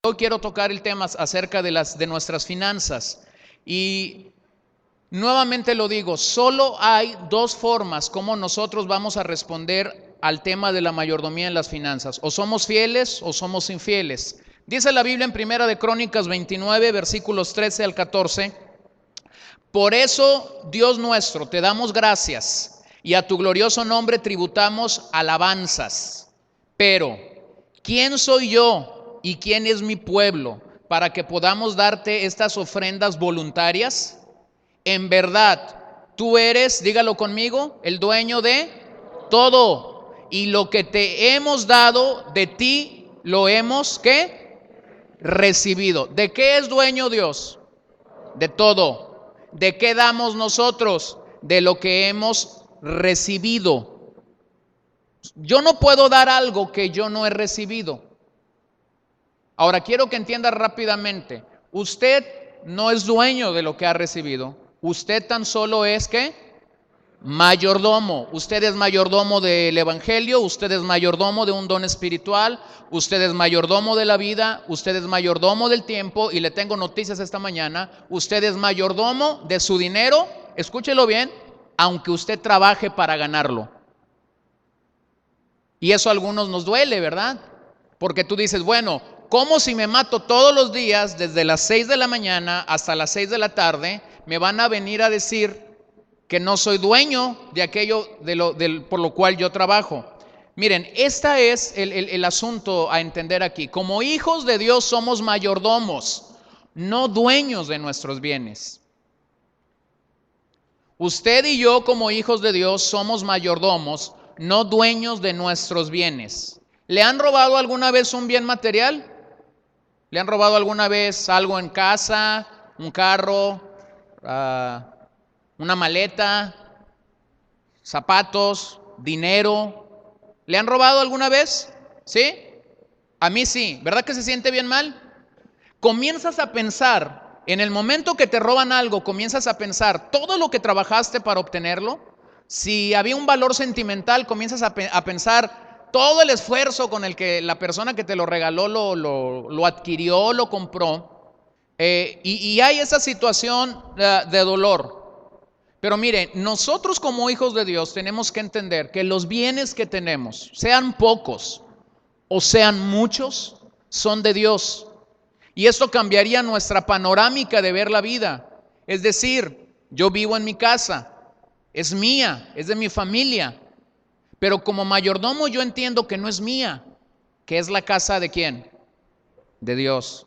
Hoy quiero tocar el tema acerca de nuestras finanzas. Y nuevamente lo digo, solo hay dos formas como nosotros vamos a responder al tema de la mayordomía en las finanzas. O somos fieles o somos infieles. Dice la Biblia en Primera de Crónicas 29, versículos 13 al 14. Por eso, Dios nuestro, te damos gracias y a tu glorioso nombre tributamos alabanzas. Pero, ¿quién soy yo y quién es mi pueblo para que podamos darte estas ofrendas voluntarias? En verdad, tú eres, dígalo conmigo, el dueño de todo. Y lo que te hemos dado de ti, lo hemos, ¿qué? Recibido. ¿De qué es dueño Dios? De todo. ¿De qué damos nosotros? De lo que hemos recibido. Yo no puedo dar algo que yo no he recibido. Ahora quiero que entienda rápidamente. Usted no es dueño de lo que ha recibido. Usted tan solo es ¿qué? Mayordomo. Usted es mayordomo del evangelio. Usted es mayordomo de un don espiritual. Usted es mayordomo de la vida. Usted es mayordomo del tiempo. Y le tengo noticias esta mañana. Usted es mayordomo de su dinero. Escúchelo bien. Aunque usted trabaje para ganarlo. Y eso a algunos nos duele, ¿verdad? Porque tú dices, bueno, ¿cómo si me mato todos los días desde las 6 de la mañana hasta las 6 de la tarde? Me van a venir a decir que no soy dueño de aquello por lo cual yo trabajo. Miren, este es el asunto a entender aquí. Como hijos de Dios somos mayordomos, no dueños de nuestros bienes. Usted y yo como hijos de Dios somos mayordomos, no dueños de nuestros bienes. ¿Le han robado alguna vez un bien material? ¿Le han robado alguna vez algo en casa, un carro, una maleta, zapatos, dinero? ¿Le han robado alguna vez? ¿Sí? A mí sí. ¿Verdad que se siente bien mal? Comienzas a pensar, en el momento que te roban algo, comienzas a pensar todo lo que trabajaste para obtenerlo. Si había un valor sentimental, comienzas a pensar todo el esfuerzo con el que la persona que te lo regaló lo adquirió, lo compró. Y hay esa situación de dolor. Pero mire, nosotros como hijos de Dios tenemos que entender que los bienes que tenemos, sean pocos o sean muchos, son de Dios. Y esto cambiaría nuestra panorámica de ver la vida. Es decir, yo vivo en mi casa, es mía, es de mi familia. Pero como mayordomo yo entiendo que no es mía, que es la casa de ¿quién? De Dios.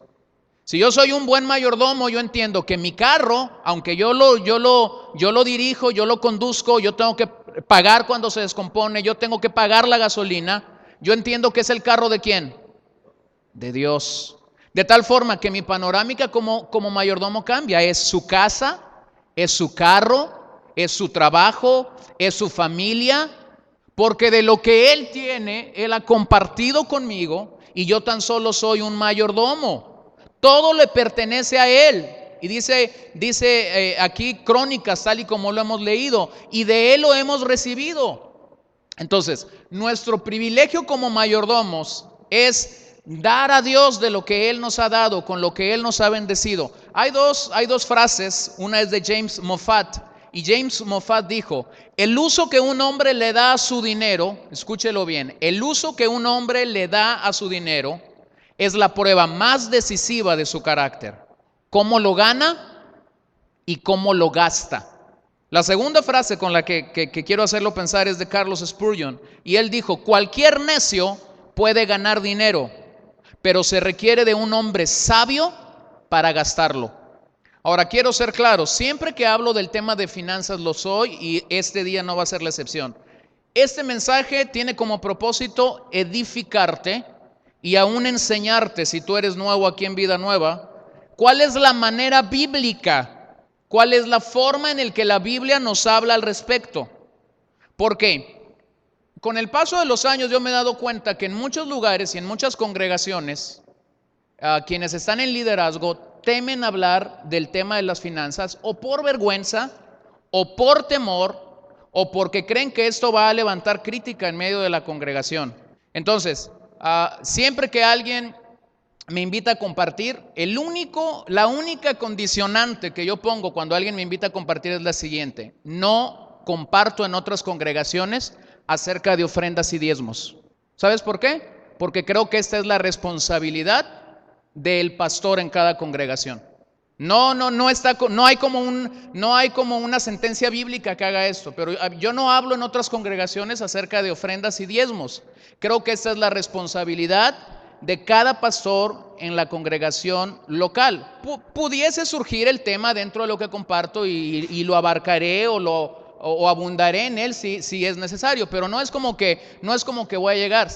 Si yo soy un buen mayordomo, yo entiendo que mi carro, aunque yo lo dirijo, yo lo conduzco, yo tengo que pagar cuando se descompone, yo tengo que pagar la gasolina, yo entiendo que es el carro de ¿quién? De Dios. De tal forma que mi panorámica como mayordomo cambia. Es su casa, es su carro, es su trabajo, es su familia. Porque de lo que Él tiene, Él ha compartido conmigo y yo tan solo soy un mayordomo. Todo le pertenece a Él. Y dice aquí Crónicas, tal y como lo hemos leído, y de Él lo hemos recibido. Entonces, nuestro privilegio como mayordomos es dar a Dios de lo que Él nos ha dado, con lo que Él nos ha bendecido. Hay dos frases, una es de James Moffat, y James Moffat dijo, el uso que un hombre le da a su dinero, escúchelo bien, el uso que un hombre le da a su dinero es la prueba más decisiva de su carácter. ¿Cómo lo gana y cómo lo gasta? La segunda frase con la que quiero hacerlo pensar es de Carlos Spurgeon, y él dijo, cualquier necio puede ganar dinero, pero se requiere de un hombre sabio para gastarlo. Ahora quiero ser claro, siempre que hablo del tema de finanzas lo soy y este día no va a ser la excepción. Este mensaje tiene como propósito edificarte y aún enseñarte, si tú eres nuevo aquí en Vida Nueva, cuál es la manera bíblica, cuál es la forma en la que la Biblia nos habla al respecto. ¿Por qué? Con el paso de los años yo me he dado cuenta que en muchos lugares y en muchas congregaciones, quienes están en liderazgo temen hablar del tema de las finanzas o por vergüenza o por temor o porque creen que esto va a levantar crítica en medio de la congregación. Entonces, siempre que alguien me invita a compartir, la única condicionante que yo pongo cuando alguien me invita a compartir es la siguiente: no comparto en otras congregaciones acerca de ofrendas y diezmos. ¿Sabes por qué? Porque creo que esta es la responsabilidad del pastor en cada congregación. No hay como una sentencia bíblica que haga esto, pero yo no hablo en otras congregaciones acerca de ofrendas y diezmos. Creo que esta es la responsabilidad de cada pastor en la congregación local. Pudiese surgir el tema dentro de lo que comparto y lo abarcaré o abundaré en él si es necesario, pero no es como que voy a llegar.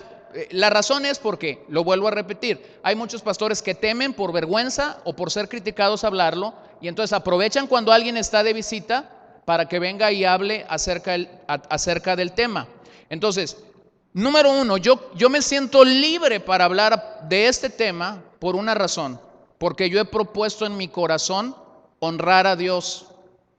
La razón es porque, lo vuelvo a repetir, hay muchos pastores que temen por vergüenza o por ser criticados hablarlo, y entonces aprovechan cuando alguien está de visita para que venga y hable acerca del tema. Entonces, número uno, yo me siento libre para hablar de este tema por una razón: porque yo he propuesto en mi corazón honrar a Dios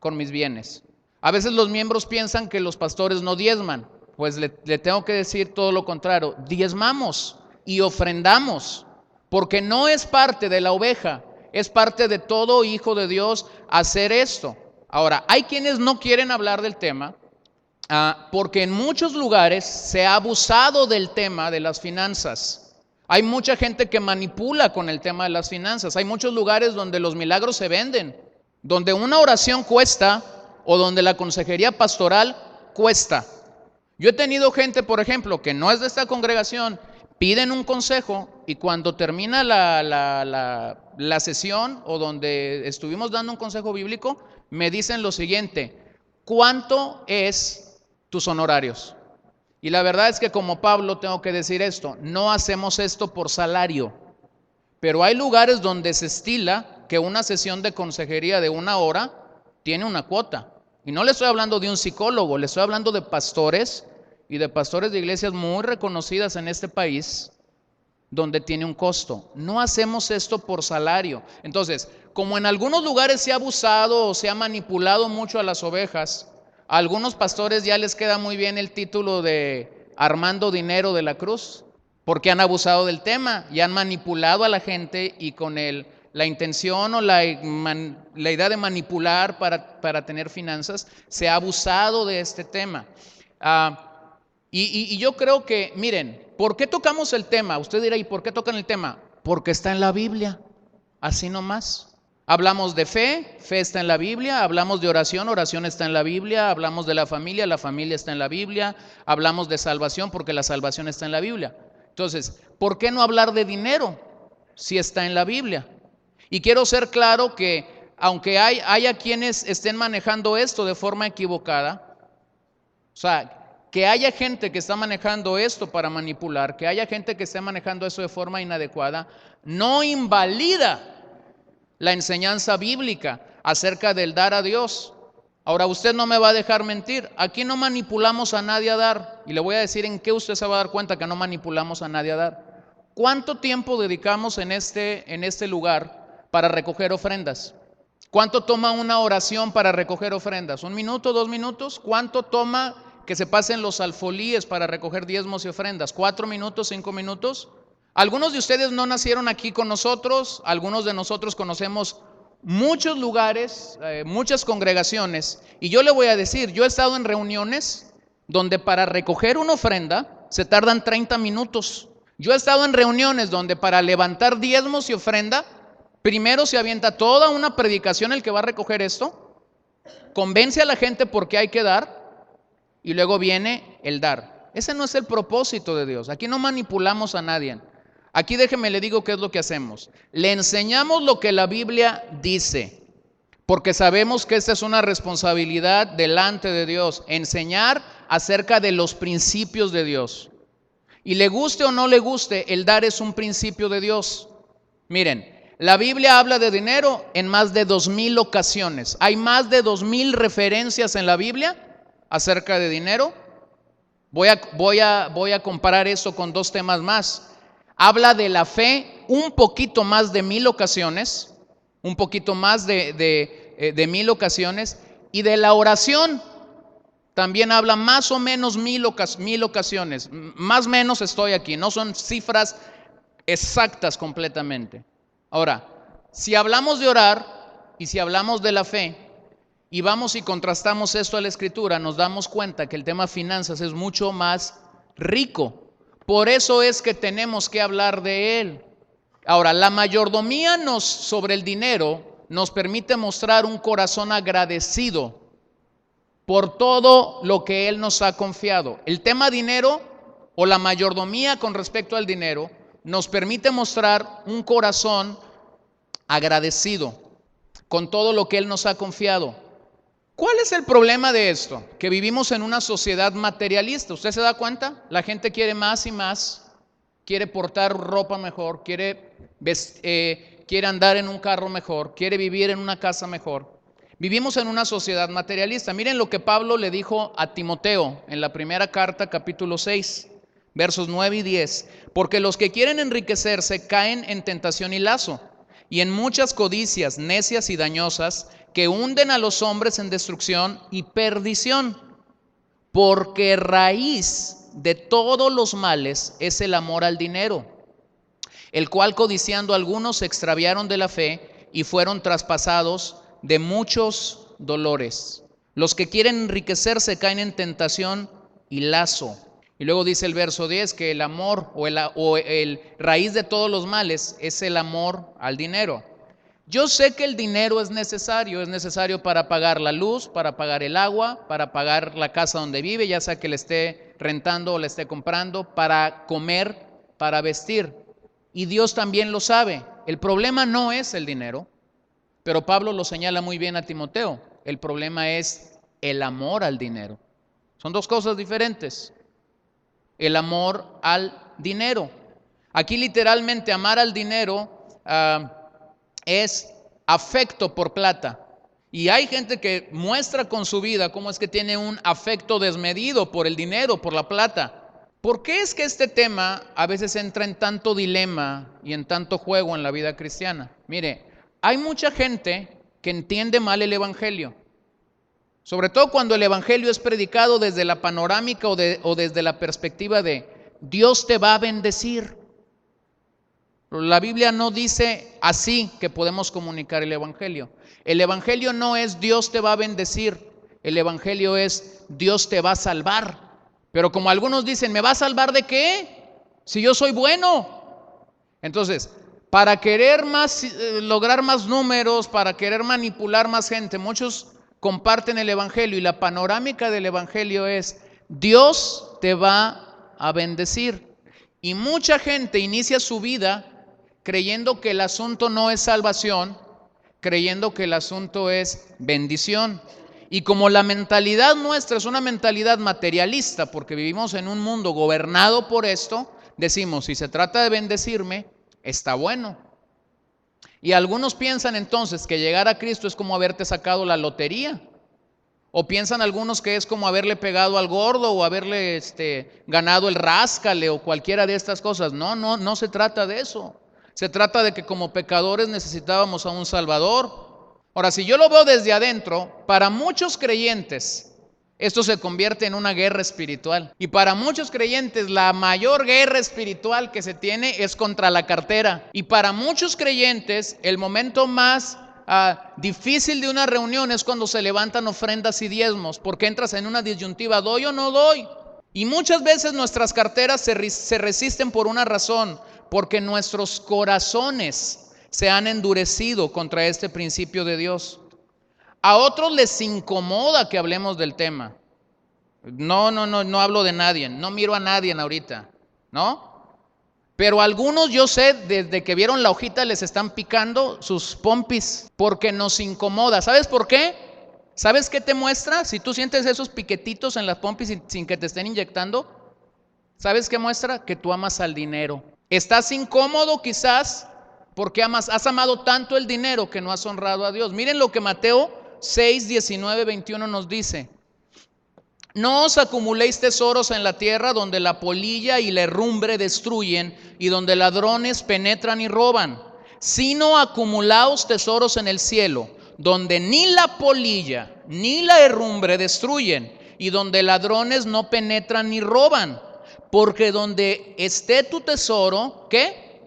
con mis bienes. A veces los miembros piensan que los pastores no diezman. Pues le tengo que decir todo lo contrario: diezmamos y ofrendamos, porque no es parte de la oveja, es parte de todo hijo de Dios hacer esto. Ahora, hay quienes no quieren hablar del tema porque en muchos lugares se ha abusado del tema de las finanzas. Hay mucha gente que manipula con el tema de las finanzas. Hay muchos lugares donde los milagros se venden, donde una oración cuesta o donde la consejería pastoral cuesta. Yo he tenido gente, por ejemplo, que no es de esta congregación, piden un consejo y cuando termina la sesión o donde estuvimos dando un consejo bíblico, me dicen lo siguiente: ¿cuánto es tus honorarios? Y la verdad es que como Pablo tengo que decir esto: no hacemos esto por salario, pero hay lugares donde se estila que una sesión de consejería de 1 hora tiene una cuota. Y no le estoy hablando de un psicólogo, le estoy hablando de pastores y de pastores de iglesias muy reconocidas en este país, donde tiene un costo. No hacemos esto por salario. Entonces, como en algunos lugares se ha abusado o se ha manipulado mucho a las ovejas, a algunos pastores ya les queda muy bien el título de Armando Dinero de la Cruz, porque han abusado del tema y han manipulado a la gente, y con la intención o la idea de manipular para tener finanzas, se ha abusado de este tema. Y yo creo que, miren, ¿por qué tocamos el tema? Usted dirá: ¿y por qué tocan el tema? Porque está en la Biblia, así nomás. Hablamos de fe, fe está en la Biblia. Hablamos de oración, oración está en la Biblia. Hablamos de la familia está en la Biblia. Hablamos de salvación porque la salvación está en la Biblia. Entonces, ¿por qué no hablar de dinero si está en la Biblia? Y quiero ser claro que aunque haya quienes estén manejando esto de forma equivocada, o sea, que haya gente que está manejando esto para manipular, que haya gente que esté manejando eso de forma inadecuada, no invalida la enseñanza bíblica acerca del dar a Dios. Ahora, usted no me va a dejar mentir, aquí no manipulamos a nadie a dar, y le voy a decir en qué usted se va a dar cuenta que no manipulamos a nadie a dar. ¿Cuánto tiempo dedicamos en este lugar para recoger ofrendas? ¿Cuánto toma una oración para recoger ofrendas? ¿1 minuto, 2 minutos? ¿Cuánto toma que se pasen los alfolíes para recoger diezmos y ofrendas? 4 minutos, 5 minutos. Algunos de ustedes no nacieron aquí con nosotros, algunos de nosotros conocemos muchos lugares, muchas congregaciones, y yo le voy a decir, yo he estado en reuniones donde para recoger una ofrenda se tardan 30 minutos. Yo he estado en reuniones donde para levantar diezmos y ofrenda, primero se avienta toda una predicación el que va a recoger esto, convence a la gente por qué hay que dar, y luego viene el dar. Ese no es el propósito de Dios. Aquí no manipulamos a nadie. Aquí déjeme le digo qué es lo que hacemos. Le enseñamos lo que la Biblia dice, porque sabemos que esta es una responsabilidad delante de Dios, enseñar acerca de los principios de Dios. Y le guste o no le guste, el dar es un principio de Dios. Miren, la Biblia habla de dinero en más de 2000 ocasiones. Hay más de 2000 referencias en la Biblia acerca de dinero. Voy a comparar eso con 2 temas más. Habla de la fe un poquito más de 1000 ocasiones, un poquito más de 1000 ocasiones, y de la oración también habla más o menos 1000 ocasiones. Más o menos estoy aquí, no son cifras exactas completamente. Ahora, si hablamos de orar y si hablamos de la fe y vamos y contrastamos esto a la Escritura, nos damos cuenta que el tema finanzas es mucho más rico. Por eso es que tenemos que hablar de él. Ahora, la mayordomía sobre el dinero nos permite mostrar un corazón agradecido por todo lo que Él nos ha confiado. El tema dinero o la mayordomía con respecto al dinero nos permite mostrar un corazón agradecido con todo lo que Él nos ha confiado. ¿Cuál es el problema de esto? Que vivimos en una sociedad materialista. ¿Usted se da cuenta? La gente quiere más y más, quiere portar ropa mejor, quiere andar en un carro mejor, quiere vivir en una casa mejor. Vivimos en una sociedad materialista. Miren lo que Pablo le dijo a Timoteo en la primera carta, capítulo 6, versos 9 y 10. Porque los que quieren enriquecerse caen en tentación y lazo, y en muchas codicias necias y dañosas que hunden a los hombres en destrucción y perdición. Porque raíz de todos los males es el amor al dinero, el cual codiciando algunos se extraviaron de la fe y fueron traspasados de muchos dolores. Los que quieren enriquecerse caen en tentación y lazo. Y luego dice el verso 10 que el amor o el raíz de todos los males es el amor al dinero. Yo sé que el dinero es necesario para pagar la luz, para pagar el agua, para pagar la casa donde vive, ya sea que le esté rentando o le esté comprando, para comer, para vestir. Y Dios también lo sabe. El problema no es el dinero, pero Pablo lo señala muy bien a Timoteo. El problema es el amor al dinero. Son dos cosas diferentes. El amor al dinero. Aquí literalmente amar al dinero es afecto por plata. Y hay gente que muestra con su vida cómo es que tiene un afecto desmedido por el dinero, por la plata. ¿Por qué es que este tema a veces entra en tanto dilema y en tanto juego en la vida cristiana? Mire, hay mucha gente que entiende mal el evangelio. Sobre todo cuando el evangelio es predicado desde la panorámica o desde la perspectiva de Dios te va a bendecir. La Biblia no dice así que podemos comunicar el evangelio. El evangelio no es Dios te va a bendecir. El evangelio es Dios te va a salvar. Pero como algunos dicen, ¿me va a salvar de qué? Si yo soy bueno. Entonces, para querer lograr más números, para querer manipular más gente, muchos comparten el evangelio y la panorámica del evangelio es Dios te va a bendecir. Y mucha gente inicia su vida creyendo que el asunto no es salvación, creyendo que el asunto es bendición. Y como la mentalidad nuestra es una mentalidad materialista, porque vivimos en un mundo gobernado por esto, decimos, si se trata de bendecirme, está bueno. Y algunos piensan entonces que llegar a Cristo es como haberte sacado la lotería. O piensan algunos que es como haberle pegado al gordo o haberle ganado el ráscale o cualquiera de estas cosas. No se trata de eso. Se trata de que como pecadores necesitábamos a un Salvador. Ahora, si yo lo veo desde adentro, para muchos creyentes esto se convierte en una guerra espiritual. Y para muchos creyentes la mayor guerra espiritual que se tiene es contra la cartera. Y para muchos creyentes el momento más difícil de una reunión es cuando se levantan ofrendas y diezmos, porque entras en una disyuntiva, ¿doy o no doy? Y muchas veces nuestras carteras se resisten por una razón, porque nuestros corazones se han endurecido contra este principio de Dios. A otros les incomoda que hablemos del tema. No hablo de nadie, no miro a nadie ahorita, ¿no? Pero algunos yo sé, desde que vieron la hojita les están picando sus pompis, porque nos incomoda. ¿Sabes por qué? ¿Sabes qué te muestra? Si tú sientes esos piquetitos en las pompis sin que te estén inyectando, ¿sabes qué muestra? Que tú amas al dinero. Estás incómodo quizás porque has amado tanto el dinero que no has honrado a Dios. Miren lo que Mateo 6, 19, 21 nos dice. No os acumuléis tesoros en la tierra donde la polilla y la herrumbre destruyen y donde ladrones penetran y roban, sino acumulaos tesoros en el cielo, donde ni la polilla ni la herrumbre destruyen y donde ladrones no penetran ni roban. Porque donde esté tu tesoro, ¿qué?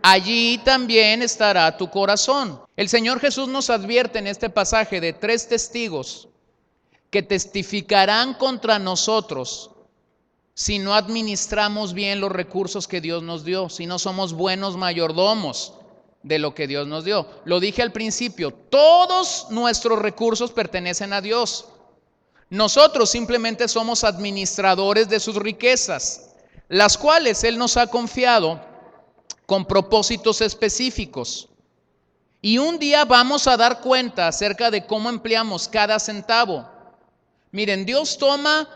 allí también estará tu corazón. El Señor Jesús nos advierte en este pasaje de 3 testigos que testificarán contra nosotros si no administramos bien los recursos que Dios nos dio, si no somos buenos mayordomos de lo que Dios nos dio. Lo dije al principio, todos nuestros recursos pertenecen a Dios. Nosotros simplemente somos administradores de sus riquezas, las cuales Él nos ha confiado con propósitos específicos. Y un día vamos a dar cuenta acerca de cómo empleamos cada centavo. Miren, Dios toma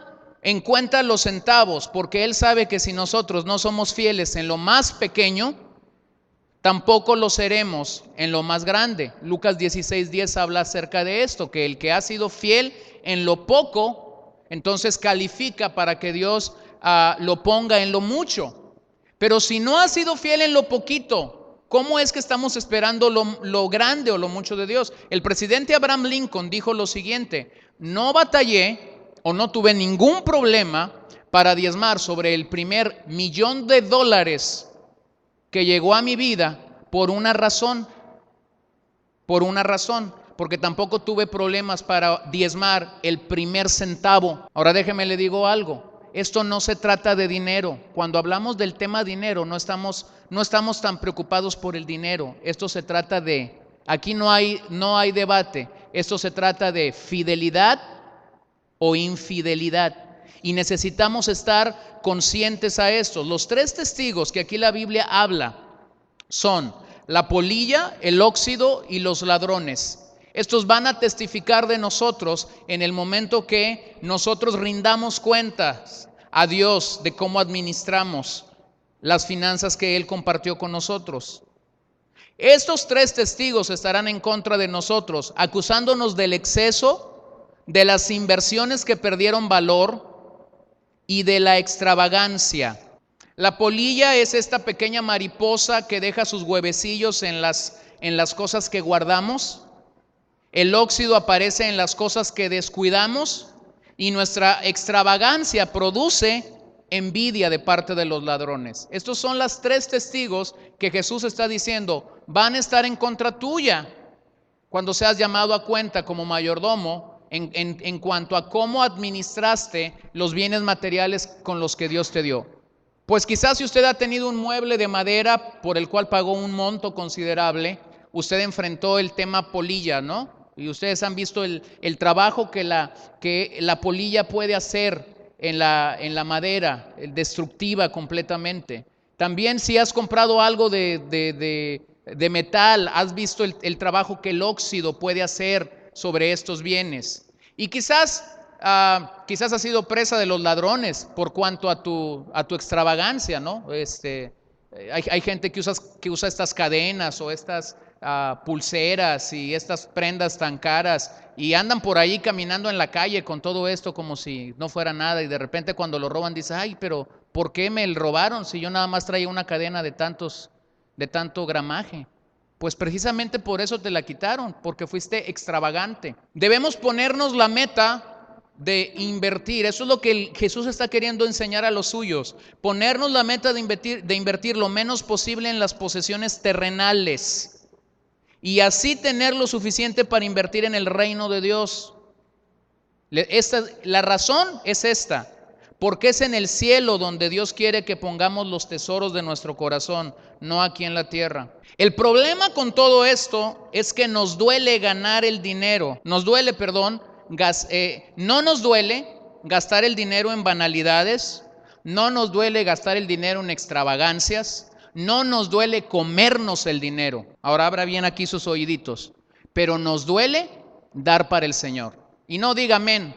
en cuenta los centavos porque Él sabe que si nosotros no somos fieles en lo más pequeño, tampoco lo seremos en lo más grande. Lucas 16:10 habla acerca de esto, que el que ha sido fiel en lo poco, entonces califica para que Dios lo ponga en lo mucho. Pero si no ha sido fiel en lo poquito, ¿cómo es que estamos esperando lo grande o lo mucho de Dios? El presidente Abraham Lincoln dijo lo siguiente: no batallé o no tuve ningún problema para diezmar sobre el primer $1,000,000 que llegó a mi vida por una razón, porque tampoco tuve problemas para diezmar el primer centavo. Ahora déjeme le digo algo, esto no se trata de dinero. Cuando hablamos del tema dinero, no estamos tan preocupados por el dinero. Esto se trata de, aquí no hay debate, esto se trata de fidelidad o infidelidad. Y necesitamos estar conscientes a esto. Los 3 testigos que aquí la Biblia habla son la polilla, el óxido y los ladrones. Estos van a testificar de nosotros en el momento que nosotros rindamos cuentas a Dios de cómo administramos las finanzas que Él compartió con nosotros. Estos 3 testigos estarán en contra de nosotros, acusándonos del exceso, de las inversiones que perdieron valor y de la extravagancia. La polilla es esta pequeña mariposa que deja sus huevecillos en las cosas que guardamos. El óxido aparece en las cosas que descuidamos y nuestra extravagancia produce envidia de parte de los ladrones. Estos son las 3 testigos que Jesús está diciendo van a estar en contra tuya cuando seas llamado a cuenta como mayordomo en cuanto a cómo administraste los bienes materiales con los que Dios te dio. Pues quizás si usted ha tenido un mueble de madera por el cual pagó un monto considerable, usted enfrentó el tema polilla, ¿no? Y ustedes han visto el trabajo que la polilla puede hacer en la madera, destructiva completamente. También si has comprado algo de metal, has visto el trabajo que el óxido puede hacer sobre estos bienes. Y quizás has sido presa de los ladrones por cuanto a tu extravagancia, ¿no? Hay gente que usa estas cadenas o estas pulseras y estas prendas tan caras y andan por ahí caminando en la calle con todo esto como si no fuera nada, y de repente cuando lo roban dice: ay, pero ¿por qué me robaron si yo nada más traía una cadena de tanto gramaje? Pues precisamente por eso te la quitaron, porque fuiste extravagante. Debemos ponernos la meta de invertir. Eso es lo que Jesús está queriendo enseñar a los suyos. Ponernos la meta de invertir lo menos posible en las posesiones terrenales y así tener lo suficiente para invertir en el reino de Dios. La razón es esta: porque es en el cielo donde Dios quiere que pongamos los tesoros de nuestro corazón, no aquí en la tierra. El problema con todo esto es que nos duele ganar el dinero. No nos duele gastar el dinero en banalidades, no nos duele gastar el dinero en extravagancias, no nos duele comernos el dinero. Ahora abra bien aquí sus oíditos. Pero nos duele dar para el Señor. Y no diga amén.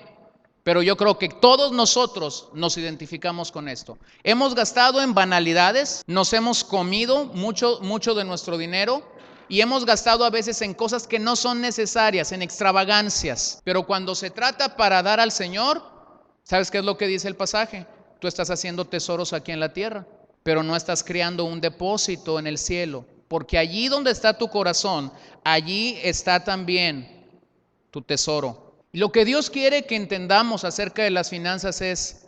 Pero yo creo que todos nosotros nos identificamos con esto. Hemos gastado en banalidades, nos hemos comido mucho de nuestro dinero y hemos gastado a veces en cosas que no son necesarias, en extravagancias. Pero cuando se trata para dar al Señor, ¿sabes qué es lo que dice el pasaje? Tú estás haciendo tesoros aquí en la tierra, pero no estás creando un depósito en el cielo, porque allí donde está tu corazón, allí está también tu tesoro. Y lo que Dios quiere que entendamos acerca de las finanzas es: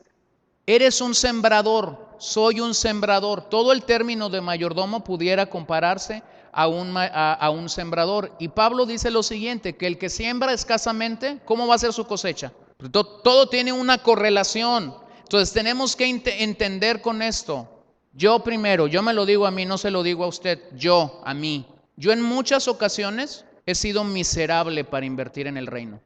Eres un sembrador, soy un sembrador. Todo el término de mayordomo pudiera compararse a un sembrador. Y Pablo dice lo siguiente, que el que siembra escasamente, ¿cómo va a ser su cosecha? Todo tiene una correlación. Entonces tenemos que entender con esto. Yo primero, yo me lo digo a mí, no se lo digo a usted, yo, a mí. Yo en muchas ocasiones he sido miserable para invertir en el reino.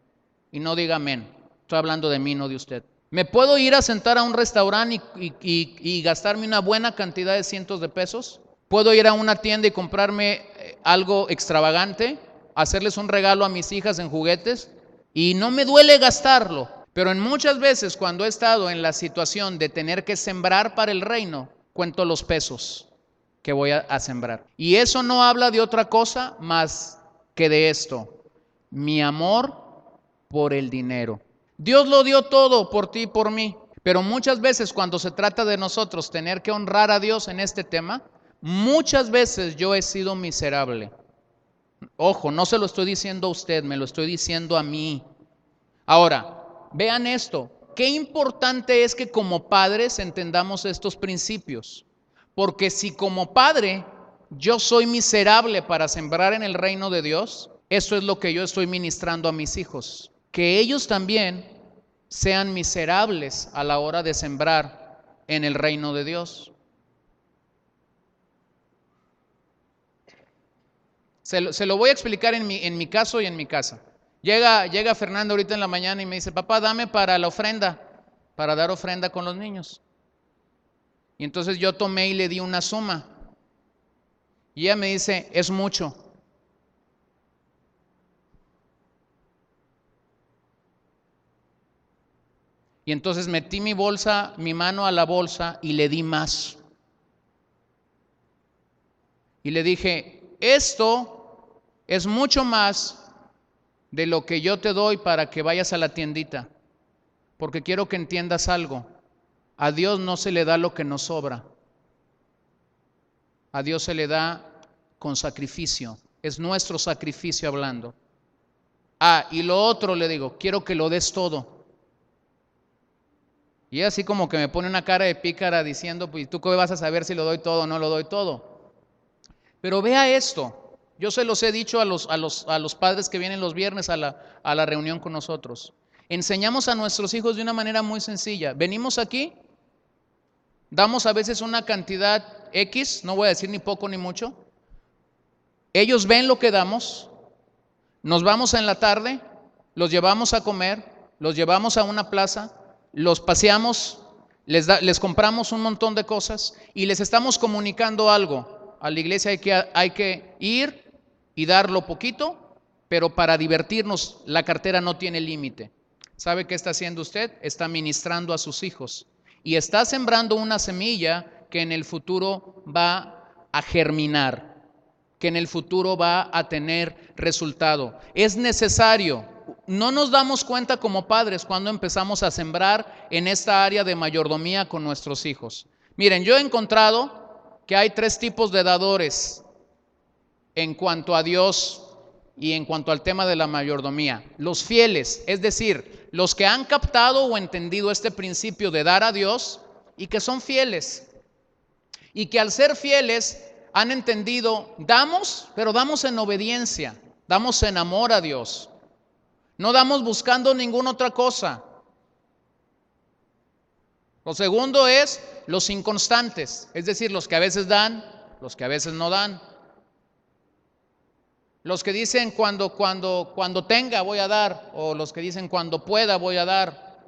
Y no diga amén, estoy hablando de mí, no de usted. Me puedo ir a sentar a un restaurante y gastarme una buena cantidad de cientos de pesos. Puedo ir a una tienda y comprarme algo extravagante, hacerles un regalo a mis hijas en juguetes y no me duele gastarlo. Pero en muchas veces cuando he estado en la situación de tener que sembrar para el reino, cuento los pesos que voy a sembrar. Y eso no habla de otra cosa más que de esto: mi amor por el dinero. Dios lo dio todo por ti y por mí, pero muchas veces cuando se trata de nosotros tener que honrar a Dios en este tema, muchas veces yo he sido miserable. Ojo, no se lo estoy diciendo a usted, me lo estoy diciendo a mí. Ahora, vean esto, qué importante es que como padres entendamos estos principios, porque si como padre yo soy miserable para sembrar en el reino de Dios, eso es lo que yo estoy ministrando a mis hijos. Que ellos también sean miserables a la hora de sembrar en el reino de Dios. Se lo voy a explicar en mi caso y en mi casa. Llega Fernando ahorita en la mañana y me dice: papá, dame para la ofrenda, para dar ofrenda con los niños. Y entonces yo tomé y le di una suma. Y ella me dice: es mucho. Y entonces metí mi mano a la bolsa y le di más. Y le dije: esto es mucho más de lo que yo te doy para que vayas a la tiendita, porque quiero que entiendas algo. A Dios no se le da lo que nos sobra. A Dios se le da con sacrificio. Es nuestro sacrificio hablando. Y lo otro le digo: quiero que lo des todo. Y así como que me pone una cara de pícara diciendo: pues tú qué vas a saber si lo doy todo o no lo doy todo. Pero vea esto, yo se los he dicho a los padres que vienen los viernes a la reunión con nosotros. Enseñamos a nuestros hijos de una manera muy sencilla. Venimos aquí, damos a veces una cantidad X, no voy a decir ni poco ni mucho. Ellos ven lo que damos, nos vamos en la tarde, los llevamos a comer, los llevamos a una plaza, los paseamos, les compramos un montón de cosas y les estamos comunicando algo. A la iglesia hay que ir y dar lo poquito, pero para divertirnos la cartera no tiene límite. ¿Sabe qué está haciendo usted? Está ministrando a sus hijos y está sembrando una semilla que en el futuro va a germinar, que en el futuro va a tener resultado. Es necesario. No nos damos cuenta como padres cuando empezamos a sembrar en esta área de mayordomía con nuestros hijos. Miren, yo he encontrado que hay 3 tipos de dadores en cuanto a Dios y en cuanto al tema de la mayordomía. Los fieles, es decir, los que han captado o entendido este principio de dar a Dios y que son fieles. Y que al ser fieles han entendido, damos, pero damos en obediencia, damos en amor a Dios. No damos buscando ninguna otra cosa. Lo segundo es los inconstantes, es decir, los que a veces dan, los que a veces no dan. Los que dicen cuando tenga voy a dar, o los que dicen cuando pueda voy a dar.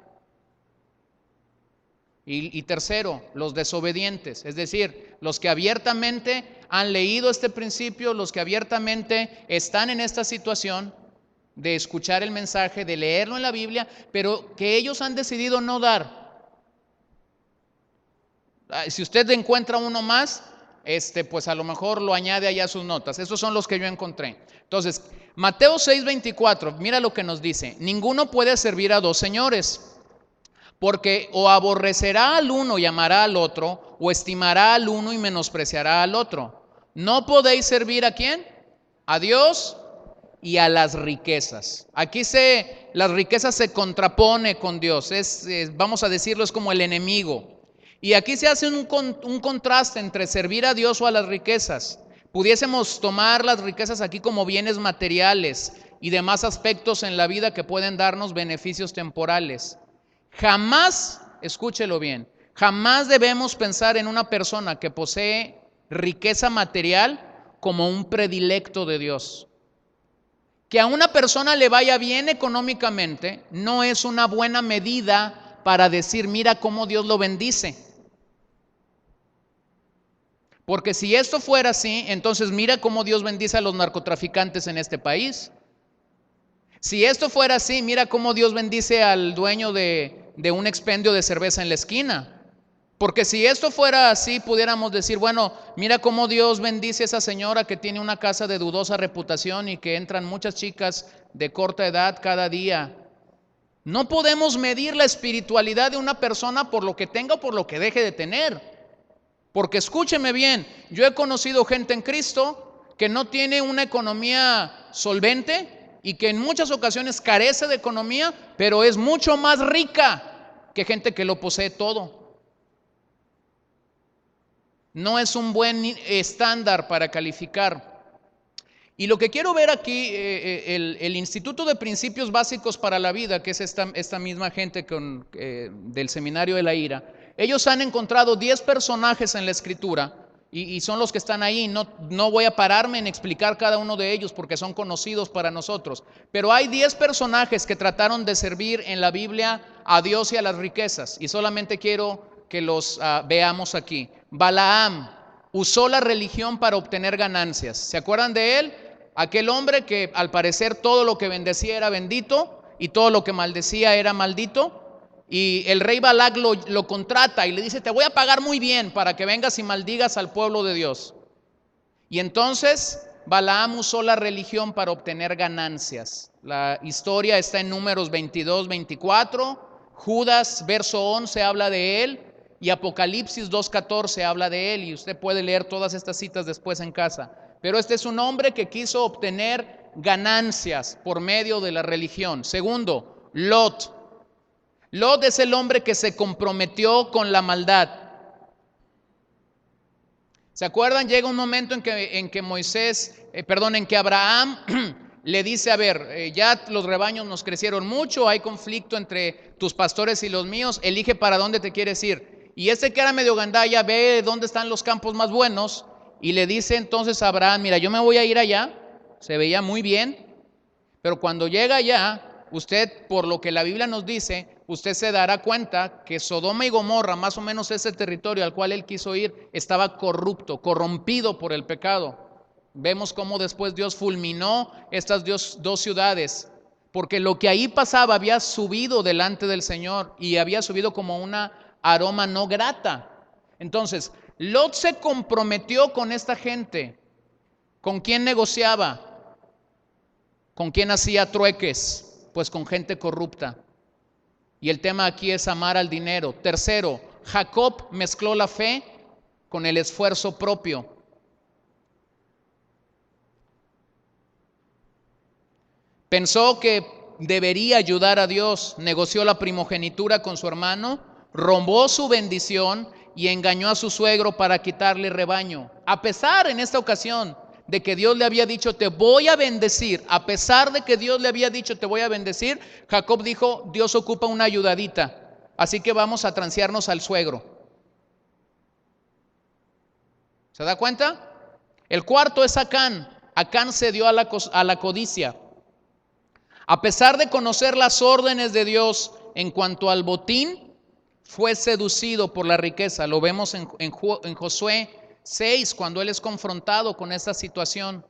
Y tercero, los desobedientes, es decir, los que abiertamente han leído este principio, los que abiertamente están en esta situación de escuchar el mensaje, de leerlo en la Biblia, pero que ellos han decidido no dar. Si usted encuentra uno más, pues a lo mejor lo añade allá a sus notas. Esos son los que yo encontré. Entonces, Mateo 6:24, mira lo que nos dice: ninguno puede servir a 2 señores, porque o aborrecerá al uno y amará al otro, o estimará al uno y menospreciará al otro. No podéis servir ¿a quién? A Dios y a las riquezas. Aquí las riquezas se contrapone con Dios, vamos a decirlo, es como el enemigo. Y aquí se hace un contraste entre servir a Dios o a las riquezas. Pudiésemos tomar las riquezas aquí como bienes materiales y demás aspectos en la vida que pueden darnos beneficios temporales. Jamás, escúchelo bien, jamás debemos pensar en una persona que posee riqueza material como un predilecto de Dios. Que a una persona le vaya bien económicamente no es una buena medida para decir, mira cómo Dios lo bendice. Porque si esto fuera así, entonces mira cómo Dios bendice a los narcotraficantes en este país. Si esto fuera así, mira cómo Dios bendice al dueño de un expendio de cerveza en la esquina. Porque si esto fuera así, pudiéramos decir, bueno, mira cómo Dios bendice a esa señora que tiene una casa de dudosa reputación y que entran muchas chicas de corta edad cada día. No podemos medir la espiritualidad de una persona por lo que tenga o por lo que deje de tener. Porque escúcheme bien, yo he conocido gente en Cristo que no tiene una economía solvente y que en muchas ocasiones carece de economía, pero es mucho más rica que gente que lo posee todo. No es un buen estándar para calificar. Y lo que quiero ver aquí, el Instituto de Principios Básicos para la Vida, que es esta misma gente del Seminario de la Ira, ellos han encontrado 10 personajes en la Escritura y son los que están ahí. No voy a pararme en explicar cada uno de ellos porque son conocidos para nosotros. Pero hay 10 personajes que trataron de servir en la Biblia a Dios y a las riquezas. Y solamente quiero que los veamos aquí. Balaam usó la religión para obtener ganancias. ¿Se acuerdan de él? Aquel hombre que al parecer todo lo que bendecía era bendito y todo lo que maldecía era maldito. Y el rey Balac lo contrata y le dice, te voy a pagar muy bien para que vengas y maldigas al pueblo de Dios. Y entonces Balaam usó la religión para obtener ganancias. La historia está en Números 22, 24. Judas, verso 11, habla de él. Y Apocalipsis 2:14 habla de él, y usted puede leer todas estas citas después en casa. Pero este es un hombre que quiso obtener ganancias por medio de la religión. Segundo, Lot. Lot es el hombre que se comprometió con la maldad. ¿Se acuerdan? Llega un momento en que Abraham le dice, a ver, ya los rebaños nos crecieron mucho, hay conflicto entre tus pastores y los míos, elige para dónde te quieres ir. Y este que era medio gandalla ve dónde están los campos más buenos y le dice entonces a Abraham, mira, yo me voy a ir allá. Se veía muy bien, pero cuando llega allá, usted, por lo que la Biblia nos dice, usted se dará cuenta que Sodoma y Gomorra, más o menos ese territorio al cual él quiso ir, estaba corrupto, corrompido por el pecado. Vemos cómo después Dios fulminó estas dos ciudades, porque lo que ahí pasaba había subido delante del Señor y había subido como una aroma no grata. Entonces, Lot se comprometió con esta gente. ¿Con quién negociaba? ¿Con quién hacía trueques? Pues con gente corrupta. Y el tema aquí es amar al dinero. Tercero, Jacob mezcló la fe con el esfuerzo propio. Pensó que debería ayudar a Dios, negoció la primogenitura con su hermano, robó su bendición y engañó a su suegro para quitarle rebaño. A pesar en esta ocasión de que Dios le había dicho, te voy a bendecir, a pesar de que Dios le había dicho, te voy a bendecir, Jacob dijo, Dios ocupa una ayudadita, así que vamos a transearnos al suegro. ¿Se da cuenta? El cuarto es Acán. Acán cedió a la codicia. A pesar de conocer las órdenes de Dios en cuanto al botín, fue seducido por la riqueza. Lo vemos en Josué 6, cuando él es confrontado con esta situación.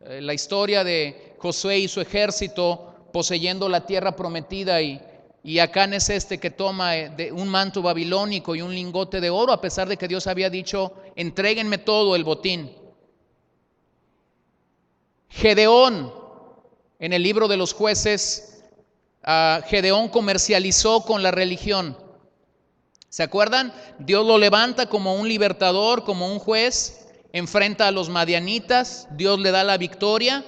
La historia de Josué y su ejército poseyendo la tierra prometida y Acán es este que toma un manto babilónico y un lingote de oro, a pesar de que Dios había dicho, entréguenme todo el botín. Gedeón, en el libro de los jueces, Gedeón comercializó con la religión. ¿Se acuerdan? Dios lo levanta como un libertador, como un juez, enfrenta a los madianitas, Dios le da la victoria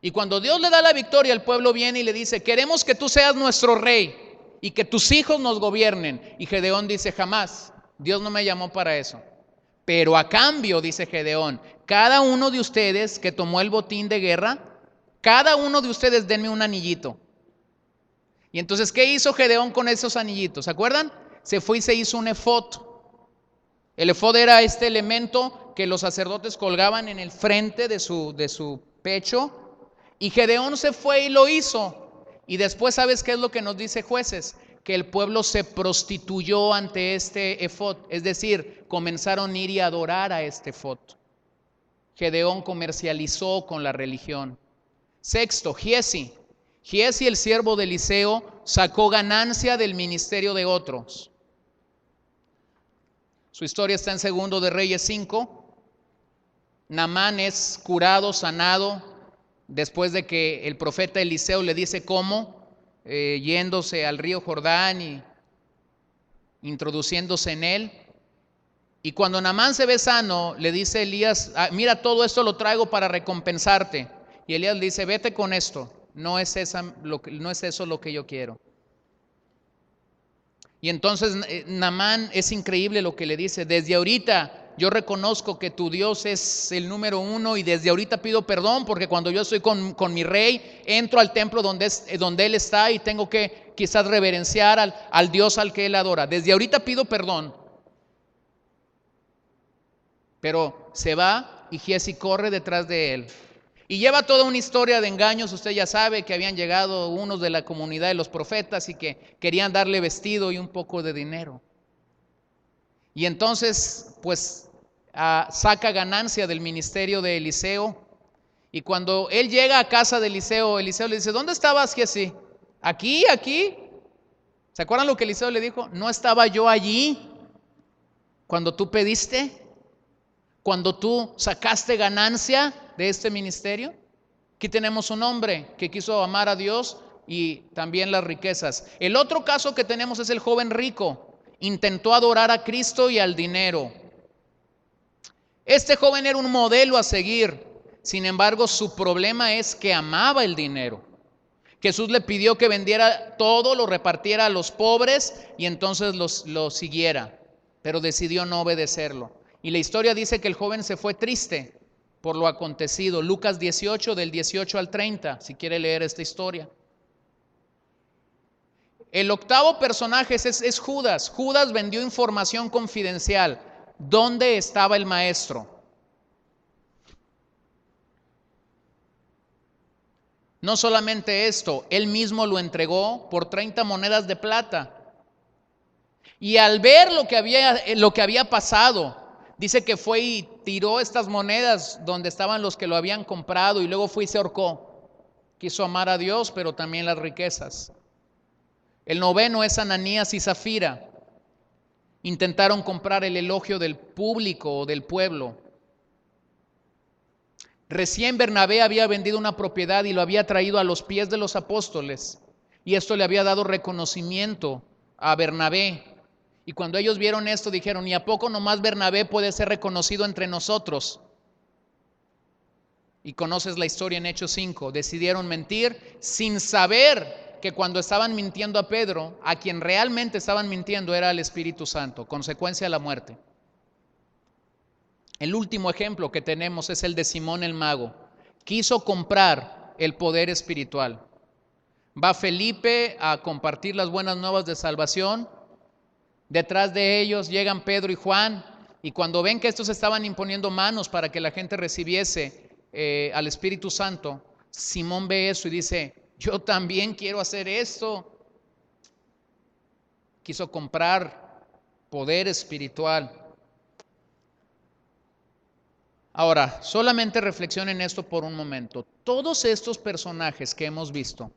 Y cuando Dios le da la victoria, el pueblo viene y le dice, queremos que tú seas nuestro rey y que tus hijos nos gobiernen. Y Gedeón dice, jamás, Dios no me llamó para eso. Pero a cambio, dice Gedeón, cada uno de ustedes que tomó el botín de guerra, cada uno de ustedes denme un anillito. Y entonces, ¿qué hizo Gedeón con esos anillitos? ¿Se acuerdan? Se fue y se hizo un efod. El efod era este elemento que los sacerdotes colgaban en el frente de su pecho. Y Gedeón se fue y lo hizo. Y después, ¿sabes qué es lo que nos dice Jueces? Que el pueblo se prostituyó ante este efod. Es decir, comenzaron a ir y adorar a este efod. Gedeón comercializó con la religión. Sexto, Giezi. Giezi, el siervo de Eliseo, sacó ganancia del ministerio de otros. Su historia está en 2 de Reyes 5. Naamán es curado, sanado, después de que el profeta Eliseo le dice cómo, yéndose al río Jordán y introduciéndose en él. Y cuando Naamán se ve sano, le dice Elías, mira, todo esto lo traigo para recompensarte. Y Elías le dice, vete con esto, no es eso lo que yo quiero. Y entonces Naamán, es increíble lo que le dice, desde ahorita yo reconozco que tu Dios es el número uno y desde ahorita pido perdón porque cuando yo estoy con mi rey, entro al templo donde él está y tengo que quizás reverenciar al Dios al que él adora. Desde ahorita pido perdón. Pero se va y Giezi corre detrás de él. Y lleva toda una historia de engaños. Usted ya sabe que habían llegado unos de la comunidad de los profetas y que querían darle vestido y un poco de dinero. Y entonces, pues, saca ganancia del ministerio de Eliseo. Y cuando él llega a casa de Eliseo, Eliseo le dice, ¿dónde estabas, Giezi? Aquí. ¿Se acuerdan lo que Eliseo le dijo? ¿No estaba yo allí cuando tú pediste? Cuando tú sacaste ganancia de este ministerio. Aquí tenemos un hombre que quiso amar a Dios y también las riquezas. El otro caso que tenemos es el joven rico. Intentó adorar a Cristo y al dinero. Este joven era un modelo a seguir. Sin embargo, su problema es que amaba el dinero. Jesús le pidió que vendiera todo, lo repartiera a los pobres y entonces lo siguiera. Pero decidió no obedecerlo. Y la historia dice que el joven se fue triste por lo acontecido. Lucas 18, del 18 al 30, si quiere leer esta historia. El octavo personaje es Judas. Judas vendió información confidencial. ¿Dónde estaba el maestro? No solamente esto, él mismo lo entregó por 30 monedas de plata. Y al ver lo que había pasado, dice que fue y tiró estas monedas donde estaban los que lo habían comprado y luego fue y se ahorcó. Quiso amar a Dios, pero también las riquezas. El noveno es Ananías y Zafira. Intentaron comprar el elogio del público o del pueblo. Recién Bernabé había vendido una propiedad y lo había traído a los pies de los apóstoles. Y esto le había dado reconocimiento a Bernabé. Y cuando ellos vieron esto dijeron, ¿y a poco nomás Bernabé puede ser reconocido entre nosotros? Y conoces la historia en Hechos 5. Decidieron mentir sin saber que cuando estaban mintiendo a Pedro, a quien realmente estaban mintiendo era al Espíritu Santo, consecuencia de la muerte. El último ejemplo que tenemos es el de Simón el mago. Quiso comprar el poder espiritual. Va Felipe a compartir las buenas nuevas de salvación. Detrás de ellos llegan Pedro y Juan. Y cuando ven que estos estaban imponiendo manos para que la gente recibiese al Espíritu Santo, Simón ve eso y dice, yo también quiero hacer esto. Quiso comprar poder espiritual. Ahora, solamente reflexionen esto por un momento. Todos estos personajes que hemos visto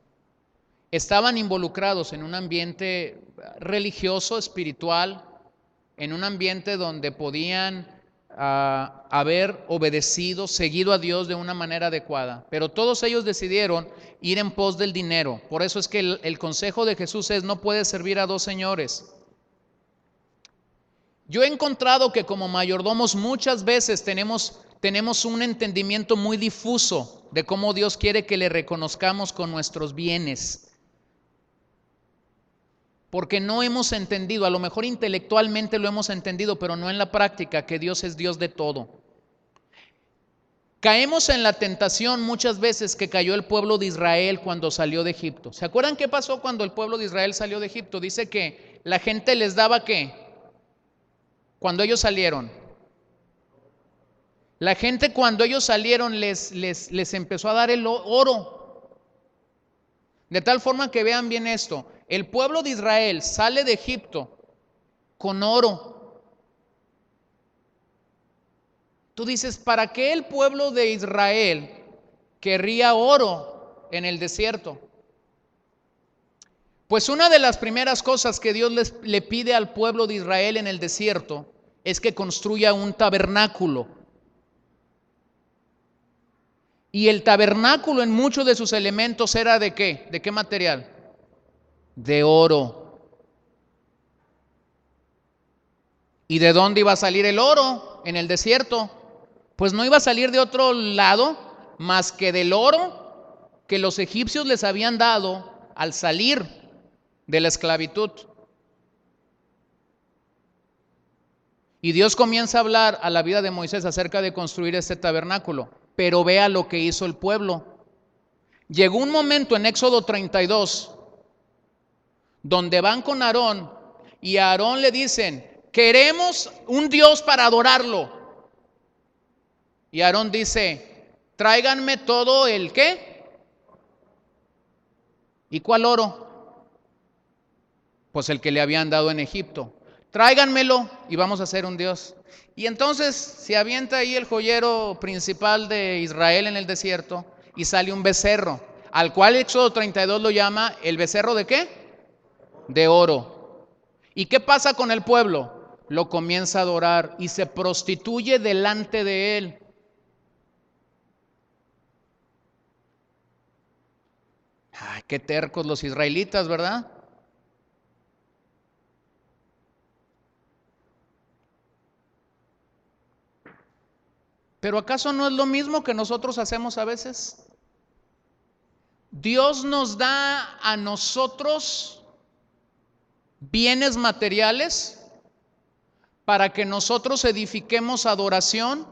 estaban involucrados en un ambiente religioso, espiritual, en un ambiente donde podían haber obedecido, seguido a Dios de una manera adecuada. Pero todos ellos decidieron ir en pos del dinero. Por eso es que el consejo de Jesús es, no puedes servir a dos señores. Yo he encontrado que como mayordomos muchas veces tenemos tenemos un entendimiento muy difuso de cómo Dios quiere que le reconozcamos con nuestros bienes. Porque no hemos entendido, a lo mejor intelectualmente lo hemos entendido, pero no en la práctica, que Dios es Dios de todo. Caemos en la tentación muchas veces que cayó el pueblo de Israel cuando salió de Egipto. ¿Se acuerdan qué pasó cuando el pueblo de Israel salió de Egipto? Dice que la gente les daba ¿qué? Cuando ellos salieron. La gente cuando ellos salieron les empezó a dar el oro. De tal forma que vean bien esto. El pueblo de Israel sale de Egipto con oro. Tú dices, ¿para qué el pueblo de Israel querría oro en el desierto? Pues una de las primeras cosas que Dios le pide al pueblo de Israel en el desierto es que construya un tabernáculo. Y el tabernáculo en muchos de sus elementos era ¿de qué? ¿De qué material? De oro. ¿Y de dónde iba a salir el oro en el desierto? Pues no iba a salir de otro lado más que del oro que los egipcios les habían dado al salir de la esclavitud. Y Dios comienza a hablar a la vida de Moisés acerca de construir este tabernáculo, pero vea lo que hizo el pueblo. Llegó un momento en Éxodo 32 donde van con Aarón y a Aarón le dicen, queremos un Dios para adorarlo. Y Aarón dice, tráiganme todo el ¿qué? ¿Y cuál oro? Pues el que le habían dado en Egipto. Tráiganmelo y vamos a hacer un Dios. Y entonces se avienta ahí el joyero principal de Israel en el desierto y sale un becerro, al cual Éxodo 32 lo llama el becerro ¿de qué? De oro. ¿Y qué pasa con el pueblo? Lo comienza a adorar y se prostituye delante de él. Ay, qué tercos los israelitas, ¿verdad? Pero ¿acaso no es lo mismo que nosotros hacemos a veces? Dios nos da a nosotros bienes materiales para que nosotros edifiquemos adoración,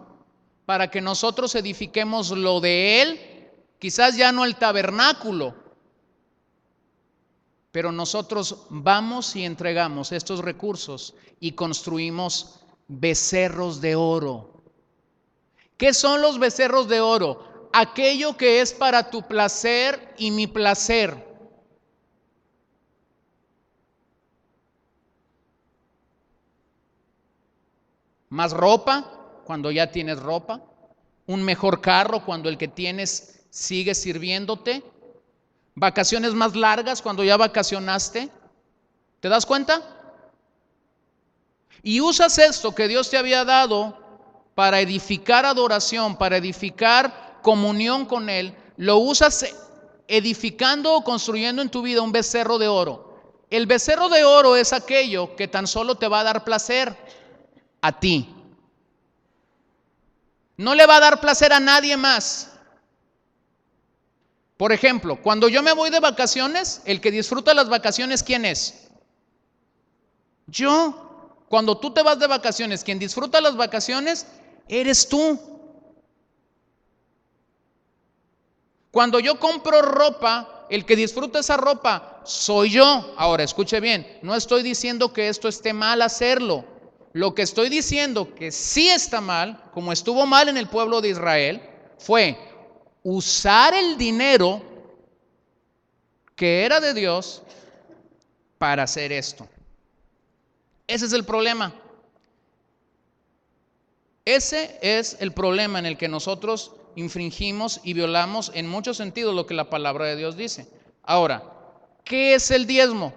para que nosotros edifiquemos lo de Él, quizás ya no el tabernáculo, pero nosotros vamos y entregamos estos recursos y construimos becerros de oro. ¿Qué son los becerros de oro? Aquello que es para tu placer y mi placer. Más ropa cuando ya tienes ropa. Un mejor carro cuando el que tienes sigue sirviéndote. Vacaciones más largas cuando ya vacacionaste. ¿Te das cuenta? Y usas esto que Dios te había dado para edificar adoración, para edificar comunión con Él. Lo usas edificando o construyendo en tu vida un becerro de oro. El becerro de oro es aquello que tan solo te va a dar placer a ti. No le va a dar placer a nadie más. Por ejemplo, cuando yo me voy de vacaciones, el que disfruta las vacaciones, ¿quién es? Yo. Cuando tú te vas de vacaciones, quien disfruta las vacaciones, eres tú. Cuando yo compro ropa, el que disfruta esa ropa, soy yo. Ahora, escuche bien, no estoy diciendo que esto esté mal hacerlo. Lo que estoy diciendo que sí está mal, como estuvo mal en el pueblo de Israel, fue usar el dinero que era de Dios para hacer esto. Ese es el problema. Ese es el problema en el que nosotros infringimos y violamos en muchos sentidos lo que la palabra de Dios dice. Ahora, ¿qué es el diezmo?